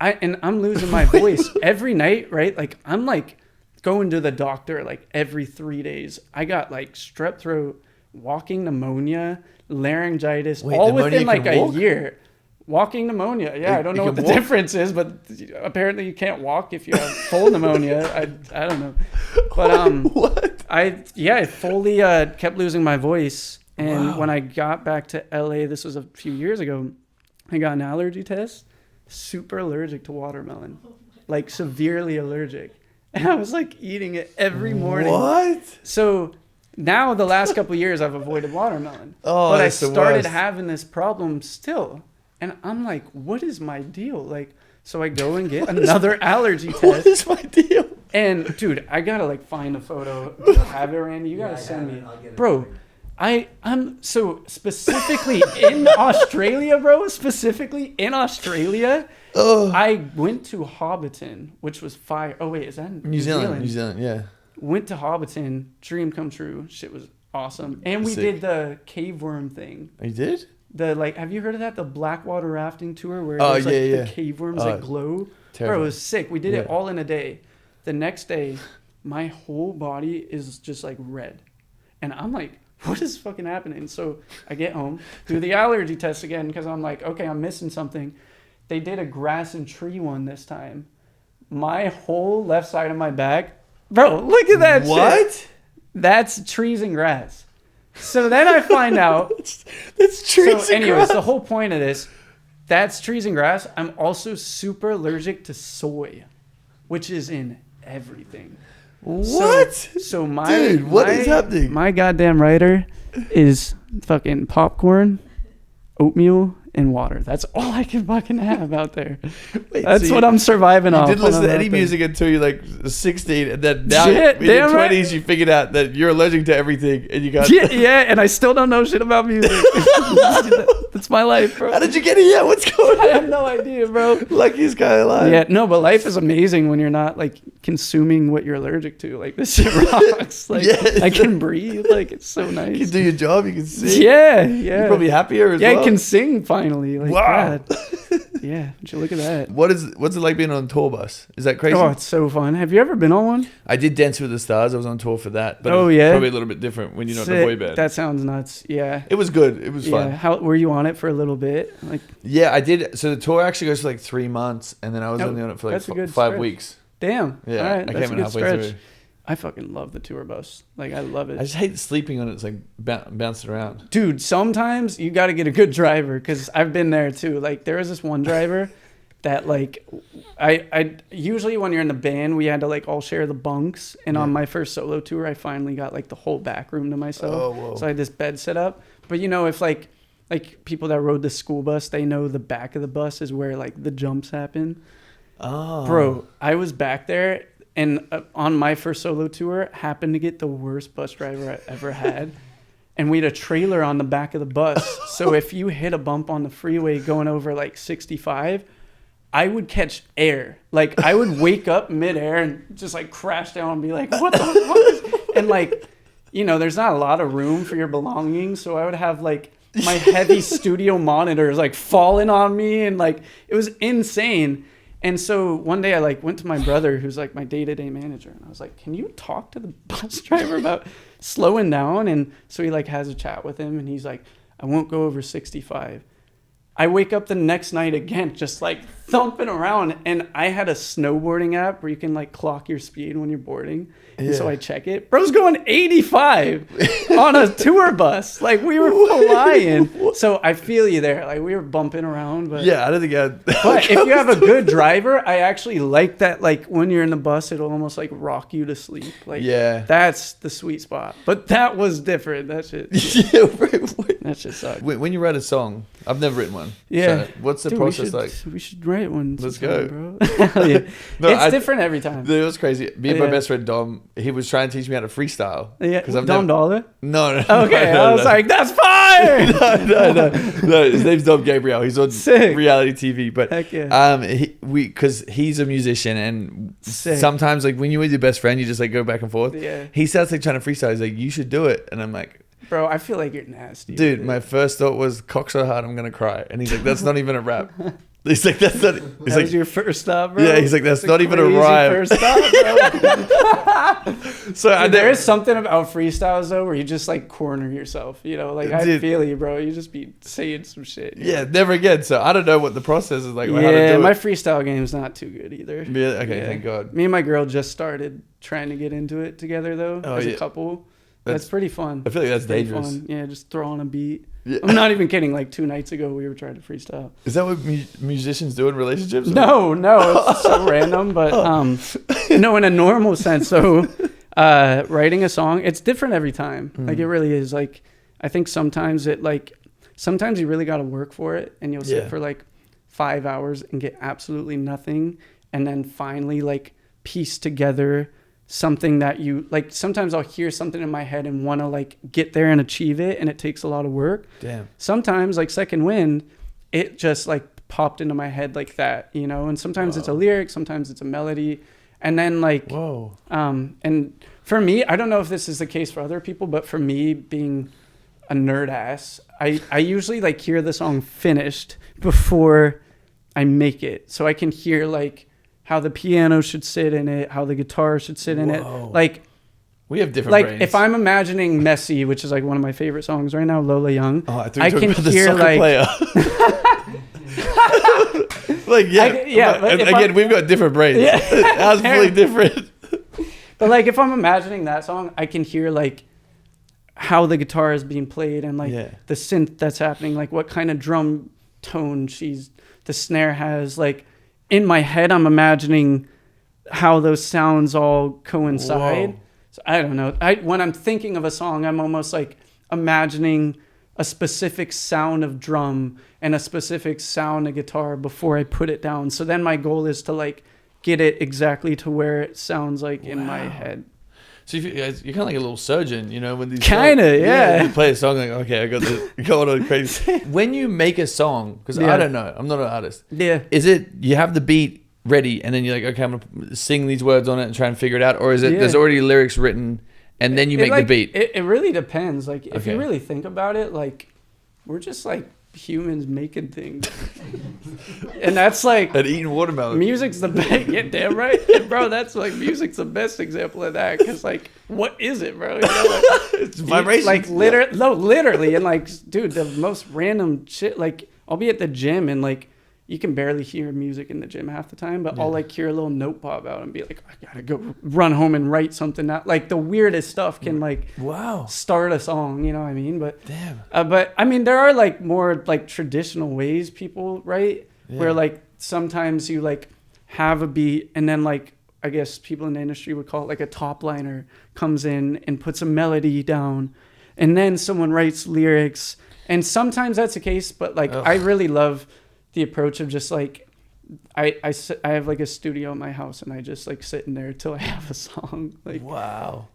I'm losing my voice every night, right? Like, I'm like going to the doctor like every 3 days. I got like strep throat, walking pneumonia, laryngitis, all within like a year. Walking pneumonia. Yeah, I don't know what the difference is, but apparently you can't walk if you have full pneumonia. I don't know. But what? I fully kept losing my voice. And when I got back to LA, this was a few years ago, I got an allergy test. Super allergic to watermelon. Like, severely allergic. And I was like eating it every morning. What? So now the last couple of years I've avoided watermelon. Oh, but I that's the started worst. having this problem still. And I'm like, what is my deal? Like, so I go and get another allergy test. What is my deal? And dude, I gotta like find a photo. Have it, Randy? You gotta send me. Bro, I'm so specifically in Australia, bro. Specifically in Australia. I went to Hobbiton, which was fire. Oh wait, is that in New Zealand? New Zealand, yeah. Went to Hobbiton, dream come true. Shit was awesome. And we did the cave worm thing. You did? Have you heard of that? The Blackwater rafting tour where there's the cave worms that glow. Terrible. Bro, it was sick. We did it all in a day. The next day, my whole body is just like red. And I'm like, what is fucking happening? So I get home, do the allergy test again, because I'm like, okay, I'm missing something. They did a grass and tree one this time. My whole left side of my back, bro, look at that shit. What? That's trees and grass. So then I find out. That's trees and grass. The whole point of this, that's trees and grass. I'm also super allergic to soy, which is in everything. What? So what is happening? My goddamn writer is fucking popcorn, oatmeal, and water. That's all I can fucking have out there. Wait, that's what I'm surviving off. You didn't listen to any music until you're like 16, and then now shit, in your 20s right. you figured out that you're allergic to everything, and you got and I still don't know shit about music. That's my life, bro. How did you get here? What's going on? I have no idea, bro. Luckiest guy alive. Yeah, no, but life is amazing when you're not like consuming what you're allergic to. Like, this shit rocks. Like, I can breathe. Like, it's so nice. You can do your job. You can sing. Yeah. You're probably happier as well. Yeah, I can sing finally. Like, wow. God. Yeah, would you look at that? What's it like being on a tour bus? Is that crazy? Oh, it's so fun. Have you ever been on one? I did Dance with the Stars. I was on tour for that. But oh, it was yeah? probably a little bit different when you're not in a boy band. That sounds nuts. Yeah. It was good. It was fun. How were you on it for a little bit? Like, yeah, I did. So the tour actually goes for like 3 months, and then I was only on it for like 5 weeks. Damn. Yeah, all right, I that's came a in good halfway stretch. through. I fucking love the tour bus. Like, I love it. I just hate sleeping on it. It's like bouncing around. Dude, sometimes you got to get a good driver, because I've been there too. Like, there was this one driver that like, I usually when you're in the band, we had to like all share the bunks. And on my first solo tour, I finally got like the whole back room to myself. Oh, whoa. So I had this bed set up. But you know, if like people that rode the school bus, they know the back of the bus is where like the jumps happen. Oh. Bro, I was back there. And on my first solo tour, happened to get the worst bus driver I ever had. And we had a trailer on the back of the bus. So if you hit a bump on the freeway going over like 65, I would catch air. Like, I would wake up midair and just like crash down and be like, what the fuck is... And like, you know, there's not a lot of room for your belongings. So I would have like my heavy studio monitors like falling on me. And like, it was insane. And so one day I like went to my brother, who's like my day-to-day manager, and I was like, can you talk to the bus driver about slowing down? And so he like has a chat with him, and he's like, I won't go over 65. I wake up the next night again, just like thumping around. And I had a snowboarding app where you can like clock your speed when you're boarding. And so I check it. Bro's going 85 on a tour bus. Like we were flying. So I feel you there. Like we were bumping around. But Yeah, I don't think but if you have a good driver, I actually like that. Like when you're in the bus, it'll almost like rock you to sleep. Like that's the sweet spot. But that was different. That shit. That shit sucked. When you write a song, I've never written one. Yeah. So what's the Dude, process like? We should write one. Let's sometime, go. bro. Hell yeah. No, It's different every time. It was crazy. Me and my best friend Dom, he was trying to teach me how to freestyle. Yeah. Because I've Dom Dollar? No. Okay. I was like, that's fire. No. His name's Dom Gabriel. He's on Sick. reality TV. But Heck yeah. because he's a musician, and Sick. sometimes like when you're with your best friend, you just like go back and forth. Yeah. He starts like trying to freestyle. He's like, you should do it, and I'm like, Bro, I feel like you're nasty. dude, my first thought was cock so hard I'm gonna cry, and he's like, that's not even a rap. He's like, that's not. He's That like, was your first stop, bro. yeah, he's like, that's not even a crazy rhyme. First stop, bro. So Dude, there is something about freestyles though where you just like corner yourself, you know, like I Dude. feel you, bro. You just be saying some shit. Yeah, never again. So I don't know what the process is like. How to Yeah, do my it. freestyle game's not too good either. Yeah, okay, thank God. Me and my girl just started trying to get into it together though, as a couple. That's pretty fun. I feel like that's Pretty dangerous. fun. Yeah, just throw on a beat. Yeah. I'm not even kidding. Like 2 nights ago, we were trying to freestyle. Is that what musicians do in relationships? No, it's so random. But no, in a normal sense. So writing a song, it's different every time. Like it really is. Like I think sometimes you really got to work for it, and you'll sit for like 5 hours and get absolutely nothing, and then finally like piece together something that you like. Sometimes I'll hear something in my head and want to like get there and achieve it, and it takes a lot of work. Damn. Sometimes like Second Wind, it just like popped into my head like that, you know. And sometimes it's a lyric, sometimes it's a melody, and then like and for me, I don't know if this is the case for other people, but for me, being a nerd ass, I usually like hear the song finished before I make it, so I can hear like how the piano should sit in it, how the guitar should sit in it. Like we have different like brains. if I'm imagining Messy, which is like one of my favorite songs right now, Lola Young. I can hear like like but again, we've got different brains. Yeah. Ours really different. But like if I'm imagining that song, I can hear like how the guitar is being played and like the synth that's happening, like what kind of drum tone the snare has. Like in my head, I'm imagining how those sounds all coincide. Whoa. So I don't know. When I'm thinking of a song, I'm almost like imagining a specific sound of drum and a specific sound of guitar before I put it down. So then my goal is to like get it exactly to where it sounds like in my head. So you're kind of like a little surgeon, you know, when these kind of you play a song like, okay, I got this going on crazy. When you make a song, because I don't know, I'm not an artist. Yeah. Is it you have the beat ready and then you're like, okay, I'm gonna sing these words on it and try and figure it out, or is it there's already lyrics written and then you make the beat? It really depends. Like if you really think about it, like we're just like humans making things, and that's like and eating watermelon. Music's the best. Yeah, damn right, and bro. That's like music's the best example of that, because like, what is it, bro? You know, like, it's vibrations. Like literally, and like, dude, the most random shit. Like, I'll be at the gym and like, you can barely hear music in the gym half the time, but I'll like hear a little note pop out and be like, I gotta go run home and write something out. Like the weirdest stuff can like start a song, you know what I mean? But but I mean, there are like more like traditional ways people write, where like sometimes you like have a beat and then like, I guess people in the industry would call it like a top liner comes in and puts a melody down, and then someone writes lyrics. And sometimes that's the case, but like I really love the approach of just like I have like a studio in my house and I just like sit in there till I have a song. Like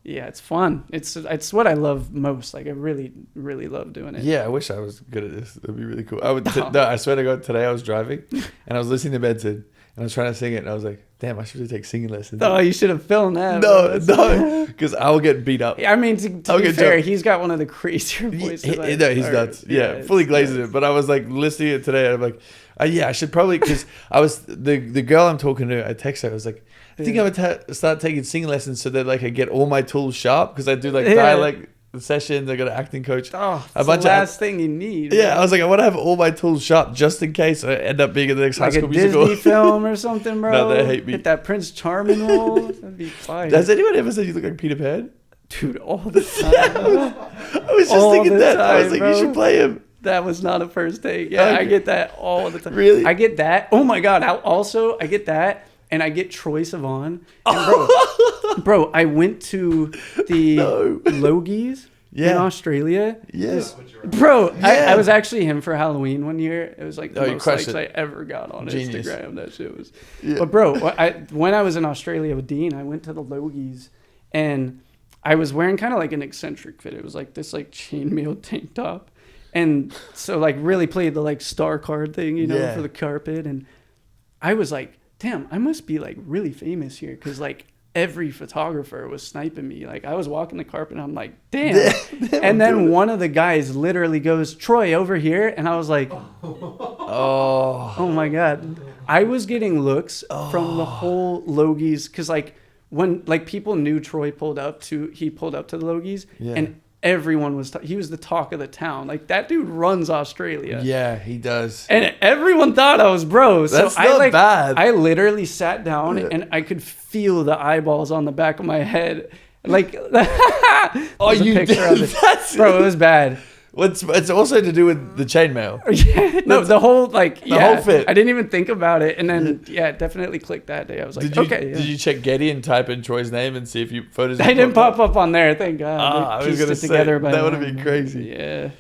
yeah, it's fun. It's what I love most. Like I really love doing it. Yeah, I wish I was good at this. That'd be really cool. No, I swear to God, today I was driving and I was listening to Benson and I was trying to sing it and I was like, damn, I should really take singing lessons. Oh, you should have filmed that. No, because I'll get beat up. I mean, to be fair, he's got one of the crazier voices. He's nuts. Yeah, fully glazing it. But I was like listening to it today and I'm like, yeah, I should probably, because I was, the girl I'm talking to, I text her, I was like, I think I'm going to start taking singing lessons so that like I get all my tools sharp, because I do like dialect sessions. I got an acting coach. Oh, a it's bunch the of last thing you need. Yeah, man. I was like, I want to have all my tools sharp just in case I end up being in the next Like High School a Musical. Disney film or something, bro. No, they hate me. Hit that Prince Charming role. That'd be fire. Has anyone ever said you look like Peter Pan? Dude, all the time. I was just All thinking the that. I was time, like, bro. you should play him. That was not a first take. Yeah, Okay. I get that all the time. Really? I get that. Oh my God. I get that. And I get Troye Sivan. And bro, I went to the Logies in Australia. Yes. Bro, Yeah. I was actually him for Halloween one year. It was like the you most crushed likes it. I ever got on Genius. Instagram. That shit was. Yeah. But bro, when I was in Australia with Dean, I went to the Logies and I was wearing kind of like an eccentric fit. It was like this like chainmail tank top. And so like really played the like star card thing, you know, Yeah. for the carpet. And I was like, damn, I must be like really famous here. Cause like every photographer was sniping me. Like I was walking the carpet and I'm like, damn. And then one of the guys literally goes, Troy, over here. And I was like, oh my God. I was getting looks from the whole Logies. Cause like when like people knew Troy he pulled up to the Logies and everyone was, he was the talk of the town. Like that dude runs Australia. Yeah, he does. And everyone thought I was bro. So That's not bad. I literally sat down and I could feel the eyeballs on the back of my head. Like, Oh, you picture did? of it. Bro, it was bad. It's also to do with the chainmail. Yeah, no, the whole whole fit. I didn't even think about it, and then it definitely clicked that day. I was like, okay. Did you check Getty and type in Troy's name and see if you photos? They didn't pop up on there, thank God. I was Pieced gonna it say together by that would have then. been crazy. Yeah,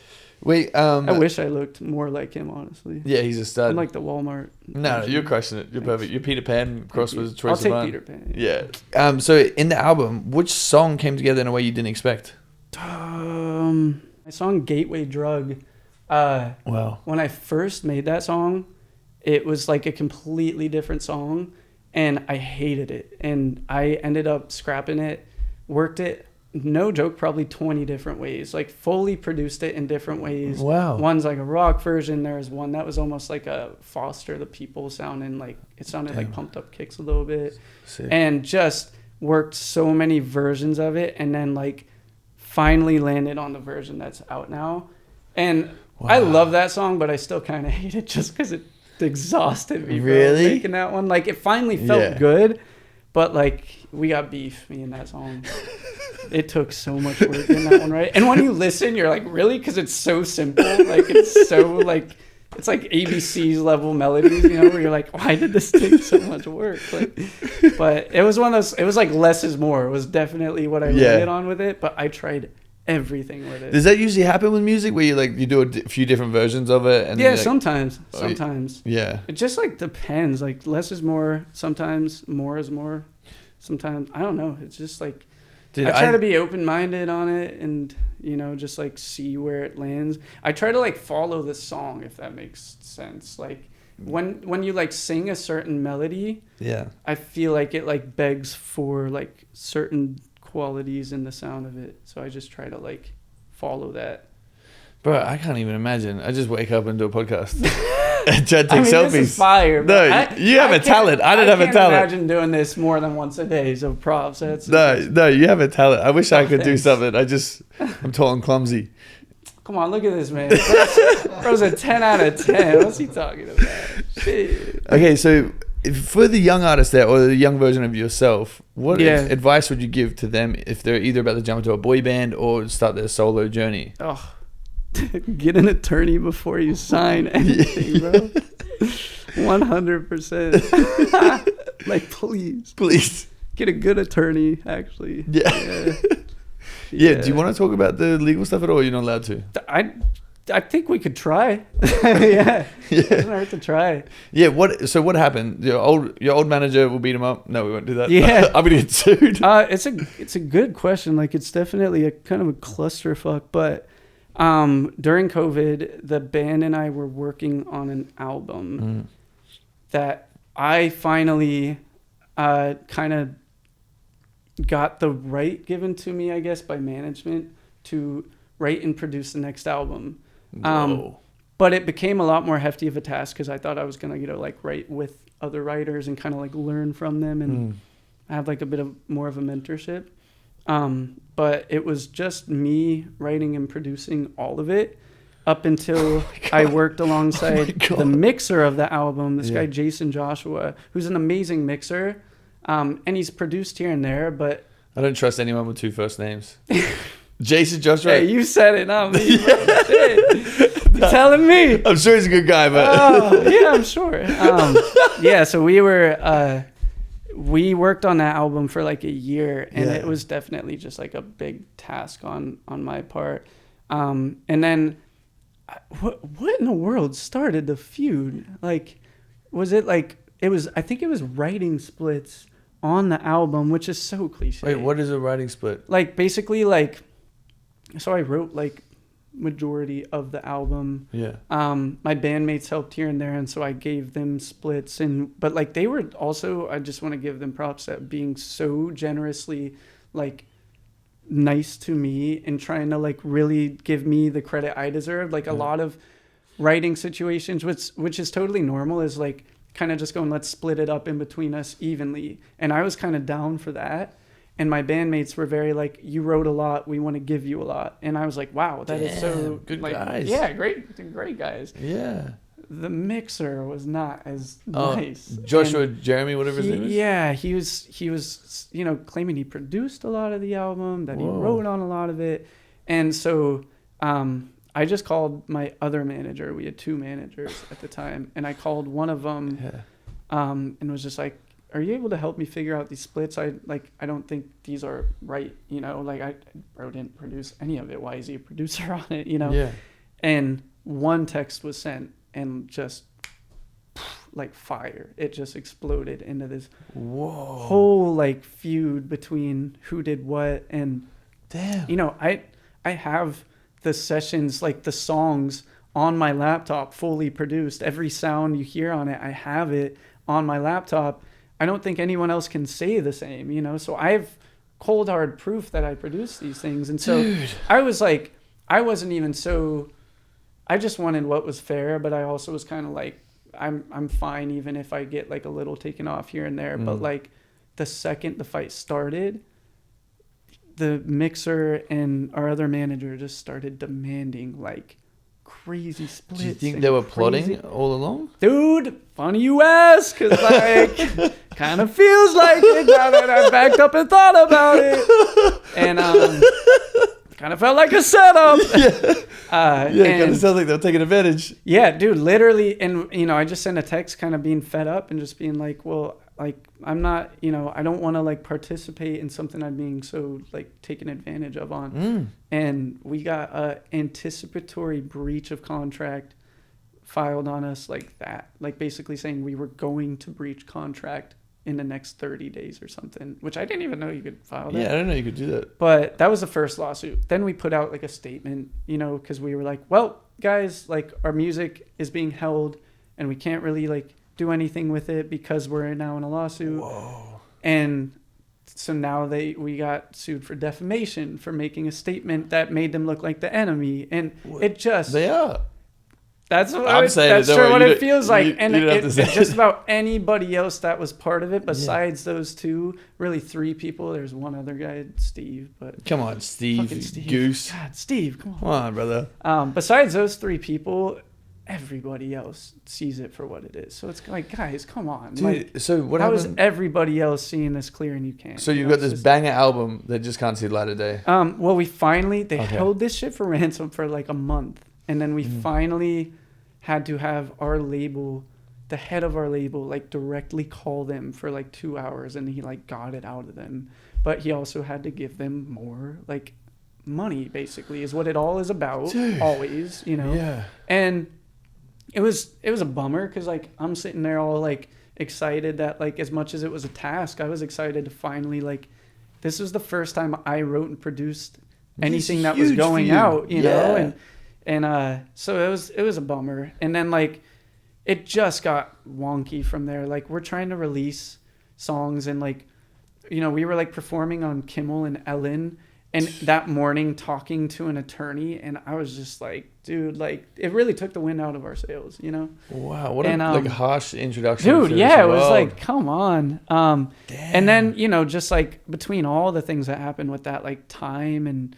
Wait, I wish I looked more like him, honestly. Yeah, he's a stud. I'm like the Walmart. No, you're crushing it. You're perfect. You're Peter Pan crossed with Troy I'll take Sivan. Peter Pan. Yeah. So in the album, which song came together in a way you didn't expect? My song Gateway Drug. Wow. When I first made that song, it was like a completely different song and I hated it. And I ended up scrapping it, worked it, no joke, probably 20 different ways. Like fully produced it in different ways. Wow. One's like a rock version. There was one that was almost like a Foster the People sounding like, it sounded like pumped up kicks a little bit. Sick. And just worked so many versions of it and then like finally landed on the version that's out now. And I love that song, but I still kind of hate it just because it exhausted me. Really? Bro, making that one. Like it finally felt good, but like we got beef, me and that song. It took so much work in that one, right? And when you listen, you're like, really? Because it's so simple. Like it's so like, it's like ABC's level melodies, you know, where you're like, why did this take so much work? Like, but it was one of those, it was like less is more. It was definitely what I landed on with it, but I tried everything with it. Does that usually happen with music where you do a few different versions of it? And Yeah, like, sometimes. Yeah. It just like depends. Like less is more. Sometimes more is more. Sometimes I don't know. It's just like I try to be open-minded on it and you know just like see where it lands. I try to like follow the song if that makes sense. Like when you like sing a certain melody, I feel like it like begs for like certain qualities in the sound of it. So I just try to like follow that. Bro, I can't even imagine. I just wake up and do a podcast. And try to take selfies. This is fire. No, you have a talent. I don't have a talent. I can't imagine doing this more than once a day. So props. No, you have a talent. I wish I could do something. I'm tall and clumsy. Come on, look at this man. Bro's a 10 out of 10. What's he talking about? Shit. Okay, so for the young artist there, or the young version of yourself, what advice would you give to them if they're either about to jump into a boy band or start their solo journey? Oh, get an attorney before you sign anything, bro. 100%. Like, please. Get a good attorney, actually. Yeah. Do you want to talk about the legal stuff at all? Or you're not allowed to? I think we could try. Yeah. It doesn't hurt to try. Yeah. So what happened? Your old manager will beat him up? No, we won't do that. Yeah. I'm gonna get sued. It's a good question. Like it's definitely a kind of a clusterfuck. But during COVID, the band and I were working on an album that I finally kind of got the right given to me, I guess, by management to write and produce the next album. But it became a lot more hefty of a task because I thought I was gonna, like write with other writers and kind of like learn from them and have like a bit of more of a mentorship. But it was just me writing and producing all of it up until I worked alongside the mixer of the album, this guy Jason Joshua, who's an amazing mixer, and he's produced here and there, but I don't trust anyone with 2 first names. Jason Joshua. Hey, you said it, not me. Shit. You're telling me. I'm sure he's a good guy, but yeah, I'm sure. Yeah, so we worked on that album for like a year, and it was definitely just like a big task on my part. And then what in the world started the feud? Like, was it like I think it was writing splits on the album, which is so cliche. Wait, what is a writing split? Like, basically, like, so I wrote like majority of the album. Yeah. My bandmates helped here and there, and so I gave them splits, but like they were also, I just want to give them props at being so generously like nice to me and trying to like really give me the credit I deserve. Like a lot of writing situations, which is totally normal, is like kind of just going, let's split it up in between us evenly. And I was kind of down for that. And my bandmates were very like, you wrote a lot, we want to give you a lot. And I was like, wow, that is so good, like, guys. Yeah, great guys. Yeah. The mixer was not as nice. Joshua, Jeremy, whatever his name is. Yeah, he was, claiming he produced a lot of the album, that he wrote on a lot of it. And so I just called my other manager. We had 2 managers at the time. And I called one of them and was just like, are you able to help me figure out these splits? I don't think these are right. Bro didn't produce any of it. Why is he a producer on it? Yeah. And one text was sent and just like fire. It just exploded into this whole like feud between who did what. And damn, I have the sessions, like the songs on my laptop fully produced. Every sound you hear on it, I have it on my laptop. I don't think anyone else can say the same, so I have cold hard proof that I produced these things. And so I was like, I wasn't even so, I just wanted what was fair, but I also was kind of like, I'm fine even if I get like a little taken off here and there. But like the second the fight started, the mixer and our other manager just started demanding like crazy splits. Do you think they were plotting all along? Dude, funny you ask, because like kind of feels like it now that I backed up and thought about it. And kind of felt like a setup. Kind of sounds like they're taking advantage. Yeah, dude, literally. And, I just sent a text kind of being fed up and just being like, well, like, I'm not, I don't want to like participate in something I'm being so like taken advantage of on. And we got a anticipatory breach of contract filed on us like that, like basically saying we were going to breach contract in the next 30 days or something, which I didn't even know you could file that. Yeah, I didn't know you could do that. But that was the first lawsuit. Then we put out like a statement, because we were like, well, guys, like our music is being held and we can't really like do anything with it because we're now in a lawsuit. Whoa. And so now we got sued for defamation for making a statement that made them look like the enemy. And it just... They are. That's what I'm saying. That's sure what it feels like. And it's just about anybody else that was part of it besides those 2, really 3 people. There's one other guy, Steve. But come on, Steve. Goose. God, Steve, come Come on, brother. Besides those 3 people, everybody else sees it for what it is. So it's like, guys, come on. Dude, like, so what how happened? Is everybody else seeing this clear and you can't? So you've got this banger album that just can't see the light of day. Well, we finally, they held this shit for ransom for like a month. And then we finally had to have our label, the head of our label, like directly call them for like 2 hours, and he like got it out of them. But he also had to give them more like money, basically, is what it all is about. Dude. Always, Yeah. And it was a bummer because like I'm sitting there all like excited that like as much as it was a task, I was excited to finally like, this was the first time I wrote and produced anything that was going out, you know, and so it was a bummer. And then like it just got wonky from there. Like we're trying to release songs and like, we were like performing on Kimmel and Ellen, and that morning talking to an attorney, and I was just like, dude, like it really took the wind out of our sails, you know? Wow, what a like harsh introduction. Dude, to yeah, this it was world. like, come on. And then, you know, just like between all the things that happened with that, like time and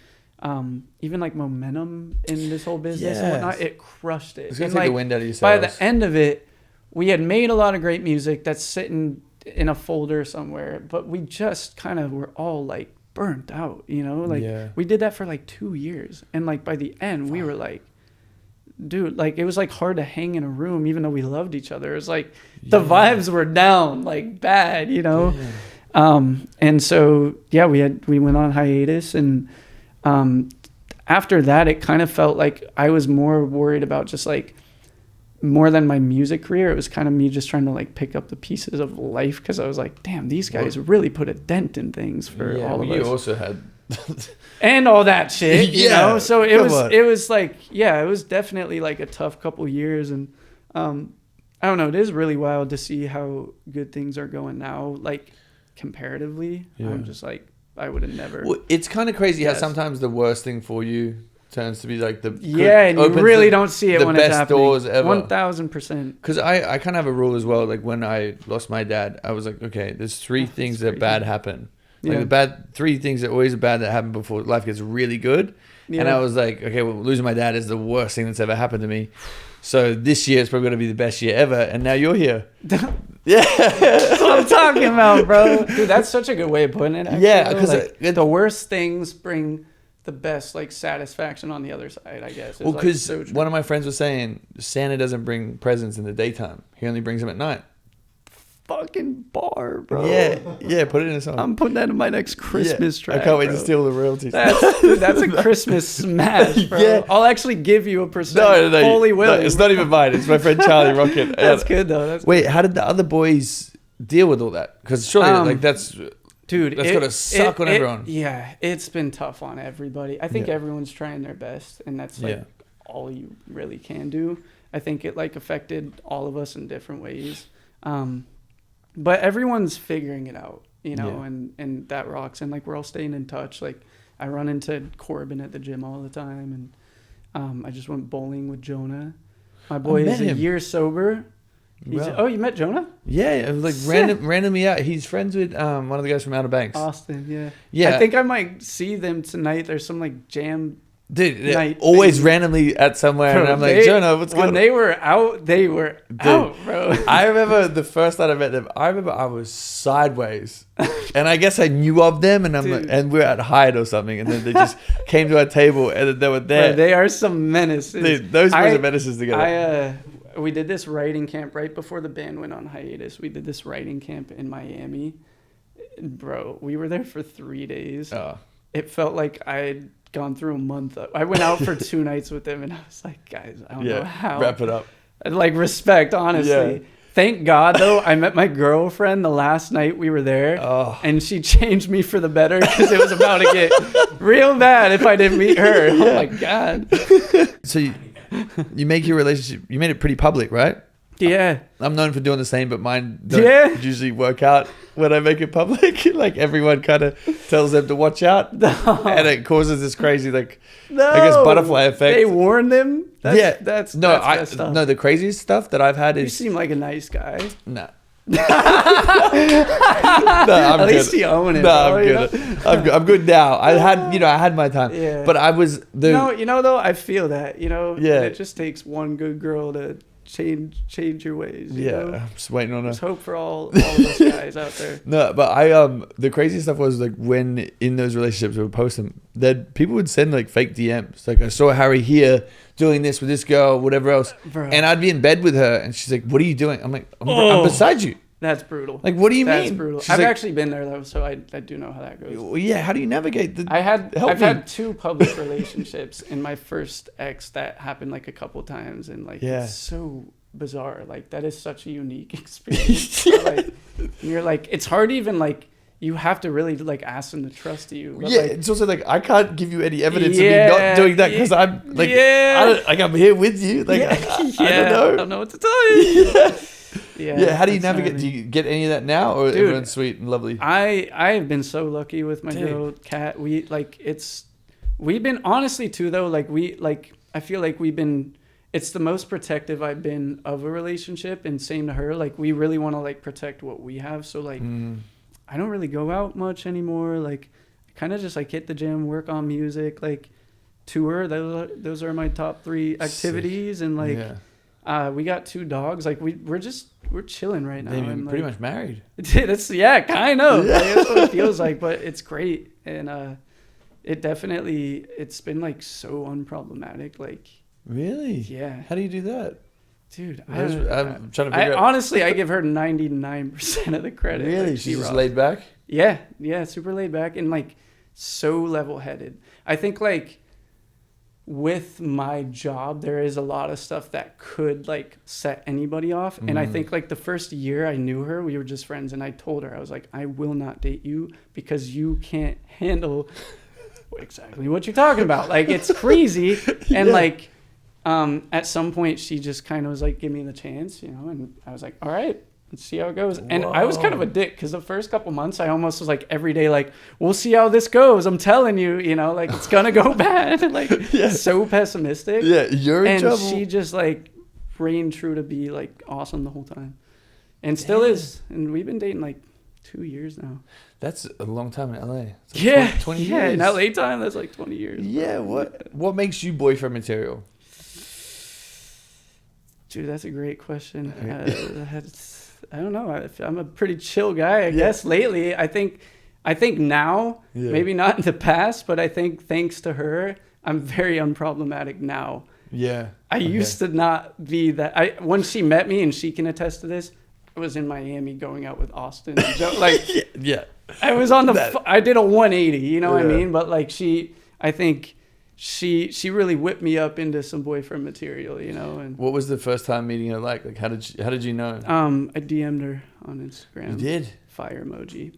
even like momentum in this whole business and whatnot, it crushed it. It's gonna and take like, the wind out of your by sails. the end of it, we had made a lot of great music that's sitting in a folder somewhere, but we just kind of were all like burnt out, you know? Like we did that for like 2 years, and like by the end we were like, dude, like it was like hard to hang in a room even though we loved each other. It was like the vibes were down like bad, you know? And so we went on hiatus, and after that it kind of felt like I was more worried about just like, more than my music career, it was kind of me just trying to like pick up the pieces of life, because I was like, damn, these guys really put a dent in things for all of us. You also had and all that shit, you know? So it was like, it was definitely like a tough couple years. And I don't know, it is really wild to see how good things are going now, like comparatively. I'm just like, I would have never. Well, it's kind of crazy how sometimes the worst thing for you turns to be like the and you really don't see it when it's happening. Doors ever. 1000%. Because I kind of have a rule as well. Like when I lost my dad, I was like, okay, there's three things that bad happen. Like the three things that always bad that happen before life gets really good. And I was like, okay, well, losing my dad is the worst thing that's ever happened to me. So this year is probably going to be the best year ever. And now you're here. That's what I'm talking about, bro. Dude, that's such a good way of putting it. Actually, because like, the worst things bring the best like satisfaction on the other side, I guess. Well, because one of my friends was saying Santa doesn't bring presents in the daytime. He only brings them at night. Fucking bar, bro. Yeah, put it in a song. I'm putting that in my next Christmas track. I can't wait to steal the royalties. That's a Christmas smash, bro. Yeah. I'll actually give you a percent. No, fully willing. No, it's not even mine. It's my friend Charlie Rocket. That's good though. Wait, how did the other boys deal with all that? Because surely, like that's. Dude, that's gotta suck on everyone. Yeah, it's been tough on everybody. I think everyone's trying their best, and that's like all you really can do. I think it like affected all of us in different ways, but everyone's figuring it out, you know, and that rocks. And like we're all staying in touch. Like I run into Corbin at the gym all the time, and I just went bowling with Jonah. My boy is a year sober. Oh, you met Jonah? Yeah, it was like randomly out. He's friends with one of the guys from Outer Banks. Austin, yeah. I think I might see them tonight. There's some like jam. Dude, they're always randomly at somewhere, and I'm like, Jonah, what's going on? When they were out, out, bro. I remember the first time I met them, I was sideways. And I guess I knew of them, and and we were at Hyde or something, and then they just came to our table, and they were there. Bro, they are some menaces. Dude, those boys are menaces together. We did this writing camp right before the band went on hiatus. We did this writing camp in Miami. Bro, we were there for 3 days. Oh. It felt like I'd gone through a month. I went out for 2 nights with them, and I was like, guys, I don't know how. Wrap it up. Like, respect, honestly. Yeah. Thank God, though, I met my girlfriend the last night we were there, and she changed me for the better because it was about to get real bad if I didn't meet her. Yeah. Oh, my God. So you make your relationship, you made it pretty public, right? Yeah. I'm known for doing the same, but mine don't usually work out when I make it public. Like everyone kind of tells them to watch out. And it causes this crazy, like, I guess butterfly effect. They warn them? That's no, the craziest stuff that I've had is... You seem like a nice guy. No. No, I'm At good. least you own it. No, I'm good. I'm good now. I had my time. Yeah. But I was you know though, I feel that, it just takes one good girl to change your ways. You know? I'm just waiting on her. Just hope for all of those guys out there. No, but the craziest stuff was like when in those relationships we would post them, that people would send like fake DMs. Like, I saw Harry here doing this with this girl, whatever else. Bro. And I'd be in bed with her and she's like, what are you doing? I'm like, I'm beside you. That's brutal. Like, what do you mean? That's brutal. I've actually been there though, so I do know how that goes. Well, yeah, how do you navigate the... I've had 2 public relationships, and my first ex that happened like a couple times, and like it's so bizarre. Like, that is such a unique experience. So, like, you're like, it's hard to even like, you have to really like ask them to trust you. But, like, it's also like, I can't give you any evidence of me not doing that because I'm like, I'm here with you. Like, I don't know. I don't know what to tell you. Yeah, how do you that's navigate? gnarly. Do you get any of that now, or Dude, everyone's sweet and lovely? I have been so lucky with my Dude. girl Kat. We've been honestly too though, I feel like it's the most protective I've been of a relationship, and same to her. Like we really want to like protect what we have. So like I don't really go out much anymore. Like I kind of just like hit the gym, work on music, like tour. Those are my top 3 activities. And like we got 2 dogs. Like we're chilling right now. They're and pretty like, much married. It's kind of. Like, that's what it feels like, but it's great. And it's been like so unproblematic. Like Really? yeah, How do you do that? dude. I'm trying to figure out. Honestly, I give her 99% of the credit. Really? Like, She's just rocks. laid back? Yeah, super laid back and like so level-headed. I think like with my job, there is a lot of stuff that could like set anybody off. And I think like the first year I knew her, we were just friends, and I told her, I was like, I will not date you because you can't handle exactly what you're talking about. Like it's crazy. And like at some point she just kind of was like, give me the chance, and I was like, all right, let's see how it goes. And I was kind of a dick because the first couple months I almost was like every day like, we'll see how this goes, I'm telling you, like it's gonna go bad. Like so pessimistic. Yeah, you're in trouble. And she just like reigned true to be like awesome the whole time, and still is. And we've been dating like 2 years now. That's a long time in LA. It's like Yeah, 20 yeah. years. In LA time, that's like 20 years. Yeah, what makes you boyfriend material? Dude, that's a great question. I don't know. I'm a pretty chill guy, I guess. Lately, I think now, maybe not in the past, but I think thanks to her, I'm very unproblematic now. Yeah. I used to not be that. When she met me, and she can attest to this, I was in Miami going out with Austin. And like, yeah. I was on I did a 180, you know what I mean? But like I think she really whipped me up into some boyfriend material, and What was the first time meeting her like? Like how did you know? I DM'd her on Instagram. You did? Fire emoji.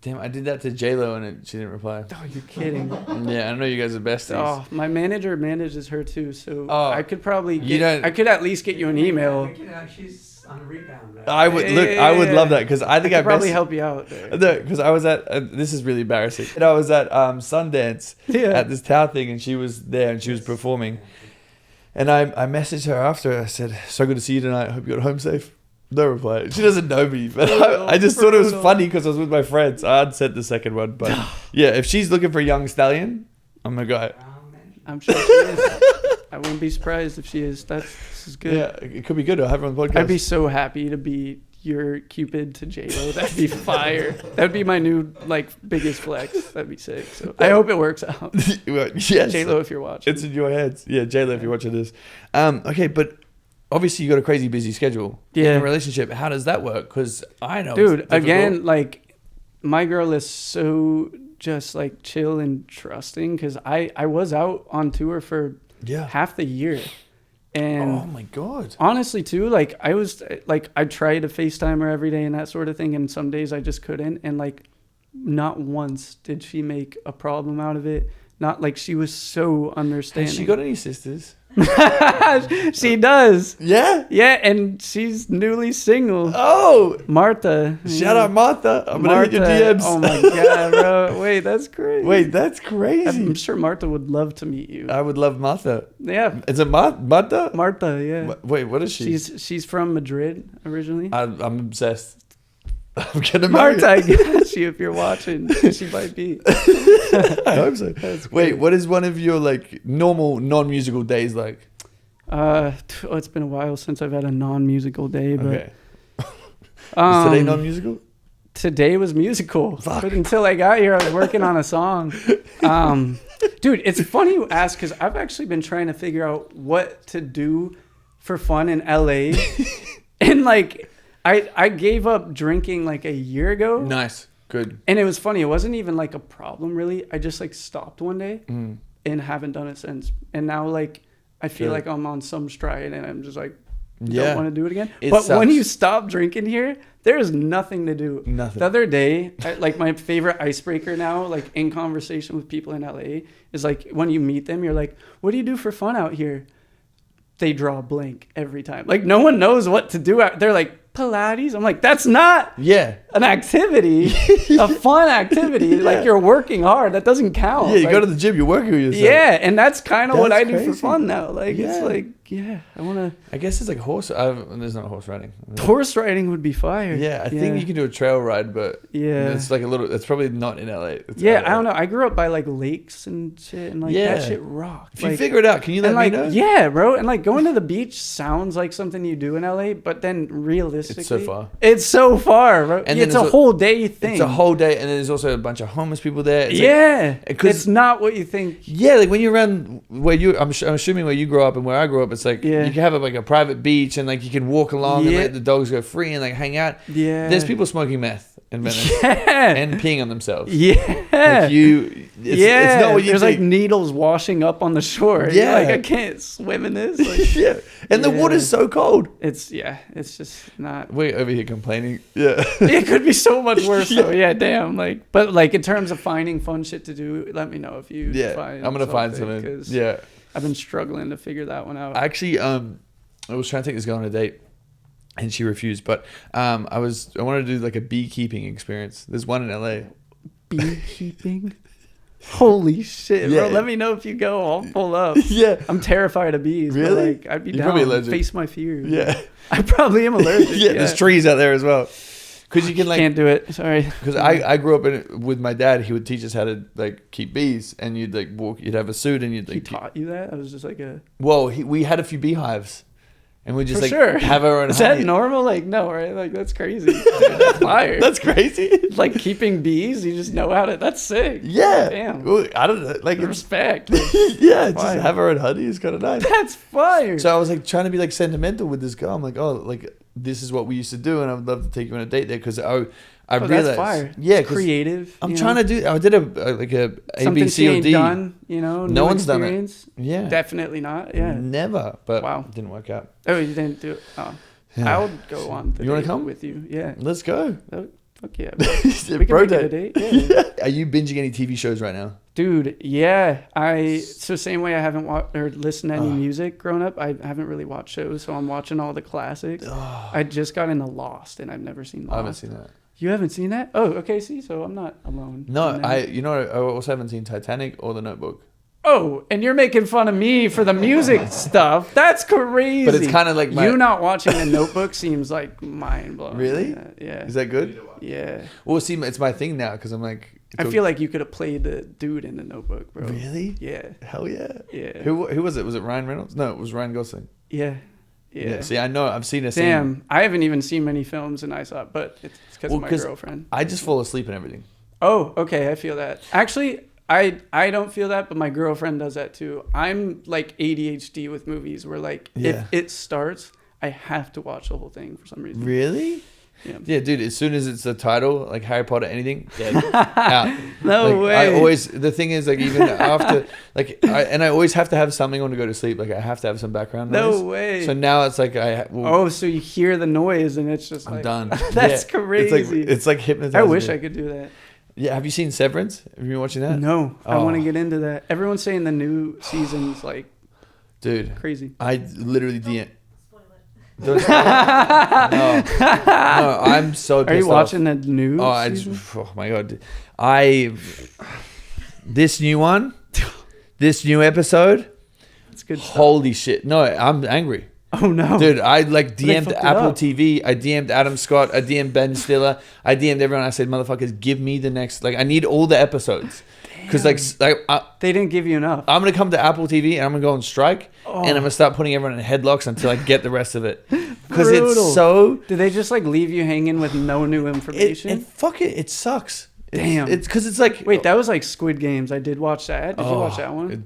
Damn, I did that to J-Lo and she didn't reply. Oh, you're kidding. Yeah, I know you guys are besties. Oh, my manager manages her too, so I could probably I could at least get you an email. She's on a rebound. Right? I would love that because I think I probably help you out there. Because I was at this is really embarrassing. And I was at Sundance at this towel thing, and she was there and she was performing. And I messaged her after. I said, "So good to see you tonight. Hope you got home safe." No reply. She doesn't know me, but I just thought it was funny because I was with my friends. I'd sent the second one, but yeah, if she's looking for a young stallion, I'm a guy. I'm sure she is. I wouldn't be surprised if she is. This is good. Yeah, it could be good. I'll have her on the podcast. I'd be so happy to be your Cupid to J-Lo. That'd be fire. That'd be my new biggest flex. That'd be sick. So I hope it works out. Yes, J-Lo, if you're watching, it's in your hands. Yeah, J-Lo, if you're watching this. Okay, but obviously you got a crazy busy schedule. In a relationship, how does that work? Because I know, dude. Again, like my girl is so just like chill and trusting. Because I was out on tour for half the year. And oh my God. Honestly too, like I was like, I tried to FaceTime her every day and that sort of thing. And some days I just couldn't. And like, not once did she make a problem out of it. Not like she was so understanding. Has she got any sisters? She does. Yeah? Yeah, and she's newly single. Oh! Martha. Shout out Martha. I'm going to hit your DMs. Oh my God, bro. Wait, that's crazy. Wait, that's crazy. I'm sure Martha would love to meet you. I would love Martha. Yeah. Is it Martha? Martha, yeah. Wait, what is she? She's from Madrid originally. I'm obsessed. I'm gonna marry Martha, I got you if you're watching. She might be. I hope so. Wait, what is one of your like normal non-musical days like? It's been a while since I've had a non-musical day, but okay. Is today non-musical? Today was musical. Fuck. But until I got here, I was working on a song. Dude, it's funny you ask because I've actually been trying to figure out what to do for fun in LA, and like. I gave up drinking like a year ago. Nice. Good. And it was funny. It wasn't even like a problem really. I just like stopped one day and haven't done it since. And now like I feel like I'm on some stride and I'm just like, don't want to do it again. But when you stop drinking here, there's nothing to do. Nothing. The other day, like my favorite icebreaker now, like in conversation with people in LA is like when you meet them, you're like, what do you do for fun out here? they draw blank every time. Like no one knows what to do. They're like, Pilates? I'm like, that's not an activity, a fun activity. Like you're working hard. That doesn't count. Yeah, you like, go to the gym, you're working with yourself. Yeah, and that's kind of what I do crazy. for fun now. Like it's like, I want to. I guess it's like there's not horse riding. Horse riding would be fire. Yeah, I think you can do a trail ride, but yeah, it's like it's probably not in LA. It's LA. I don't know. I grew up by like lakes and shit, and like that shit rocked. If you figure it out, can you let me know? Yeah, bro. And like going to the beach sounds like something you do in LA, but then realistically, it's so far. It's so far, bro. And it's a whole day thing. It's a whole day, and then there's also a bunch of homeless people there. It's it's not what you think. Yeah, like when you're around where I'm assuming where you grew up and where I grew up, it's like you can have like a private beach and like you can walk along and let the dogs go free and like hang out. Yeah, there's people smoking meth in Venice and peeing on themselves. Yeah, like it's not what you There's think. like needles washing up on the shore. Yeah, like I can't swim in this. Like, and the water's so cold. It's just not. We're over here complaining. Yeah, it could be so much worse though. Yeah, damn. Like, but like in terms of finding fun shit to do, let me know if you. I'm gonna find something. Yeah, I've been struggling to figure that one out. Actually, I was trying to take this girl on a date, and she refused. But I wanted to do like a beekeeping experience. There's one in LA. Beekeeping. Holy shit, bro! Let me know if you go. I'll pull up. Yeah, I'm terrified of bees. Really? But like, I'd be down. Probably allergic. Face my fears. Yeah, I probably am allergic. There's trees out there as well. Because you can like can't do it. Sorry. Because I grew up with my dad. He would teach us how to like keep bees, and you'd like walk. You'd have a suit, and you'd like. He taught you that? I was just like a. Well, we had a few beehives, and we just have our own. Is that normal? Like no, right? Like that's crazy. Dude, that's fire. That's crazy. Like keeping bees, you just know how to. That's sick. Yeah. Damn. Well, I don't know. Like respect. Yeah, just have our own honey is kind of nice. That's fire. So I was like trying to be like sentimental with this girl. I'm like, oh, like this is what we used to do, and I would love to take you on a date there because I realized, that's fire. Yeah, creative. I'm trying to do. I did a A, B, C, or D. Done, you know, no one's done it. Yeah, definitely not. Yeah, never. But wow, didn't work out. Oh, you didn't do it. Oh, yeah. I'll go on. You want to come with you? Yeah, let's go. Oh, fuck yeah, bro. We can make it a date. Yeah. Are you binging any TV shows right now? Dude, yeah. So same way I haven't watched or listened to any music growing up, I haven't really watched shows, so I'm watching all the classics. I just got into Lost, and I've never seen Lost. I haven't seen that. You haven't seen that? Oh, okay. See, so I'm not alone. No, I also haven't seen Titanic or The Notebook. Oh, and you're making fun of me for the music stuff. That's crazy. But it's kind of like you not watching The Notebook seems like mind blowing. Really? Yeah. Is that good? Yeah. Well, see, it's my thing now because I'm like. I feel like you could have played the dude in The Notebook, bro. Really? Yeah. Hell yeah. Yeah. Who was it? Was it Ryan Reynolds? No, it was Ryan Gosling. Yeah. Yeah. See, I know. I've seen a scene. Damn, I haven't even seen many films, and I saw it, but it's because of my girlfriend. I just fall asleep and everything. Oh, okay. I feel that. Actually, I don't feel that, but my girlfriend does that too. I'm like ADHD with movies where like if it starts, I have to watch the whole thing for some reason. Really? Yeah, dude. As soon as it's the title, like Harry Potter, anything, dead, out. No way. I always. The thing is, like, even after, like, I always have to have something on to go to sleep. Like, I have to have some background noise. No way. So now it's like so you hear the noise and it's just I'm done. That's crazy. It's like hypnotizing. I wish I could do that. Yeah. Have you seen Severance? Have you been watching that? No. I want to get into that. Everyone's saying the new season's like, dude, crazy. I literally didn't. No, I'm so pissed off. Are you watching the new oh my god. This new one, this new episode, it's good stuff. Holy shit. No, I'm angry. Oh no. Dude, I like DM'd Apple TV, I DM'd Adam Scott, I DM'd Ben Stiller, I DM'd everyone. I said, motherfuckers, give me the next, like, I need all the episodes. Because they didn't give you enough. I'm gonna come to Apple TV and I'm gonna go on strike, and I'm gonna start putting everyone in headlocks until I get the rest of it. Because it's so. Do they just like leave you hanging with no new information? It sucks. Damn. It's because it's like. Wait, that was like Squid Games. I did watch that. Did you watch that one?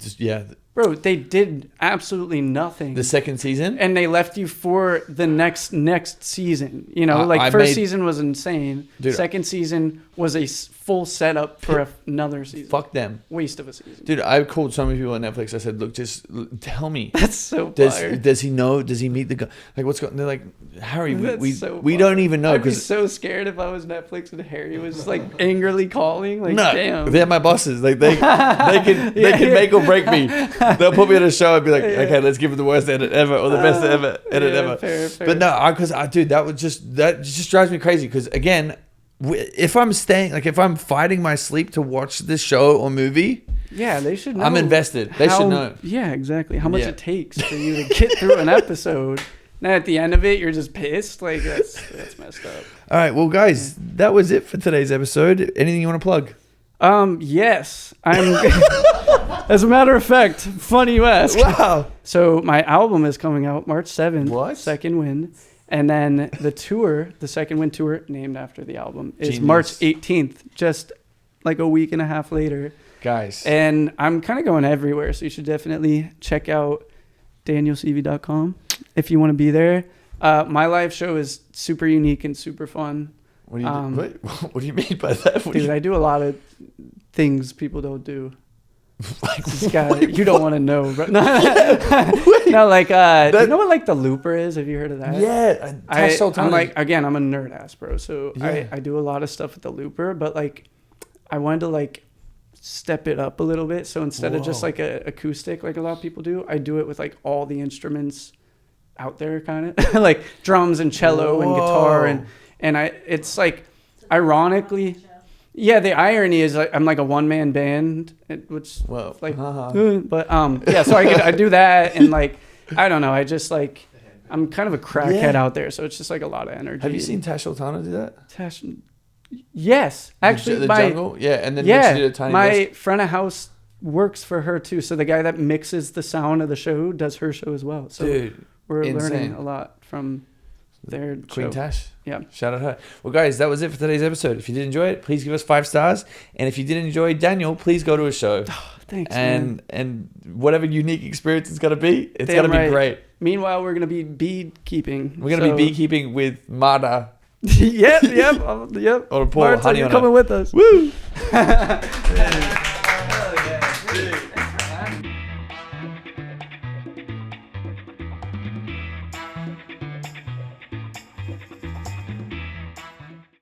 Bro, they did absolutely nothing. The second season? And they left you for the next season. You know, first season was insane. Dude, second season was a full setup for another season. Fuck them. Waste of a season. Dude, I called so many people on Netflix. I said, look, just tell me. That's so fire. Does he know? Does he meet the guy? Like, what's going on? They're like, Harry, we don't even know. I'd be so scared if I was Netflix and Harry was just like angrily calling. Like, no, damn. They're my bosses. Like, they can make or break me. They'll put me in a show and be like, okay, let's give it the worst edit ever or the best edit ever. Fair. But no, because dude, that just drives me crazy. Because again, if I'm fighting my sleep to watch this show or movie, yeah, they should know. I'm invested. They should know. Yeah, exactly. How much it takes for you to get through an episode. And at the end of it, you're just pissed. Like, that's messed up. All right, well, guys, that was it for today's episode. Anything you want to plug? Yes, I'm. As a matter of fact, funny you ask. Wow. So my album is coming out March 7th. What? Second Wind. And then the tour, the Second Wind tour, named after the album, is Genius. March 18th, just like a week and a half later. Guys. And I'm kind of going everywhere, so you should definitely check out danielseavey.com if you want to be there. My live show is super unique and super fun. What do you mean by that? Dude, I do a lot of things people don't do. This guy, you don't want to know, but no, like, do you know what like the looper is? Have you heard of that? Yeah, I'm like, again, I'm a nerd ass, bro. So Yeah. I do a lot of stuff with the looper, but like, I wanted to like step it up a little bit. So instead of just like a acoustic, like a lot of people do, I do it with like all the instruments out there, kind of like drums and cello and guitar and it's like, ironically. Yeah, the irony is like, I'm like a one-man band, which like, but yeah, so I do that and like, I don't know, I just like, I'm kind of a crackhead out there, so it's just like a lot of energy. Have you seen Tash Sultana do that? Tash? Yes, actually, the jungle, and then she did a tiny my front of house works for her too. So the guy that mixes the sound of the show does her show as well. So dude, we're insane. Learning a lot from their Queen show. Tash. Yeah. Shout out her. Well, guys, that was it for today's episode. If you did enjoy it, please give us 5 stars. And if you did enjoy Daniel, please go to a show. Thanks, and whatever unique experience it's going to be, it's Damn going to be great. Meanwhile, we're going to be beekeeping. We're going to be beekeeping with Marta. yep. Or Paul, Marta, honey you're on coming with us. Woo!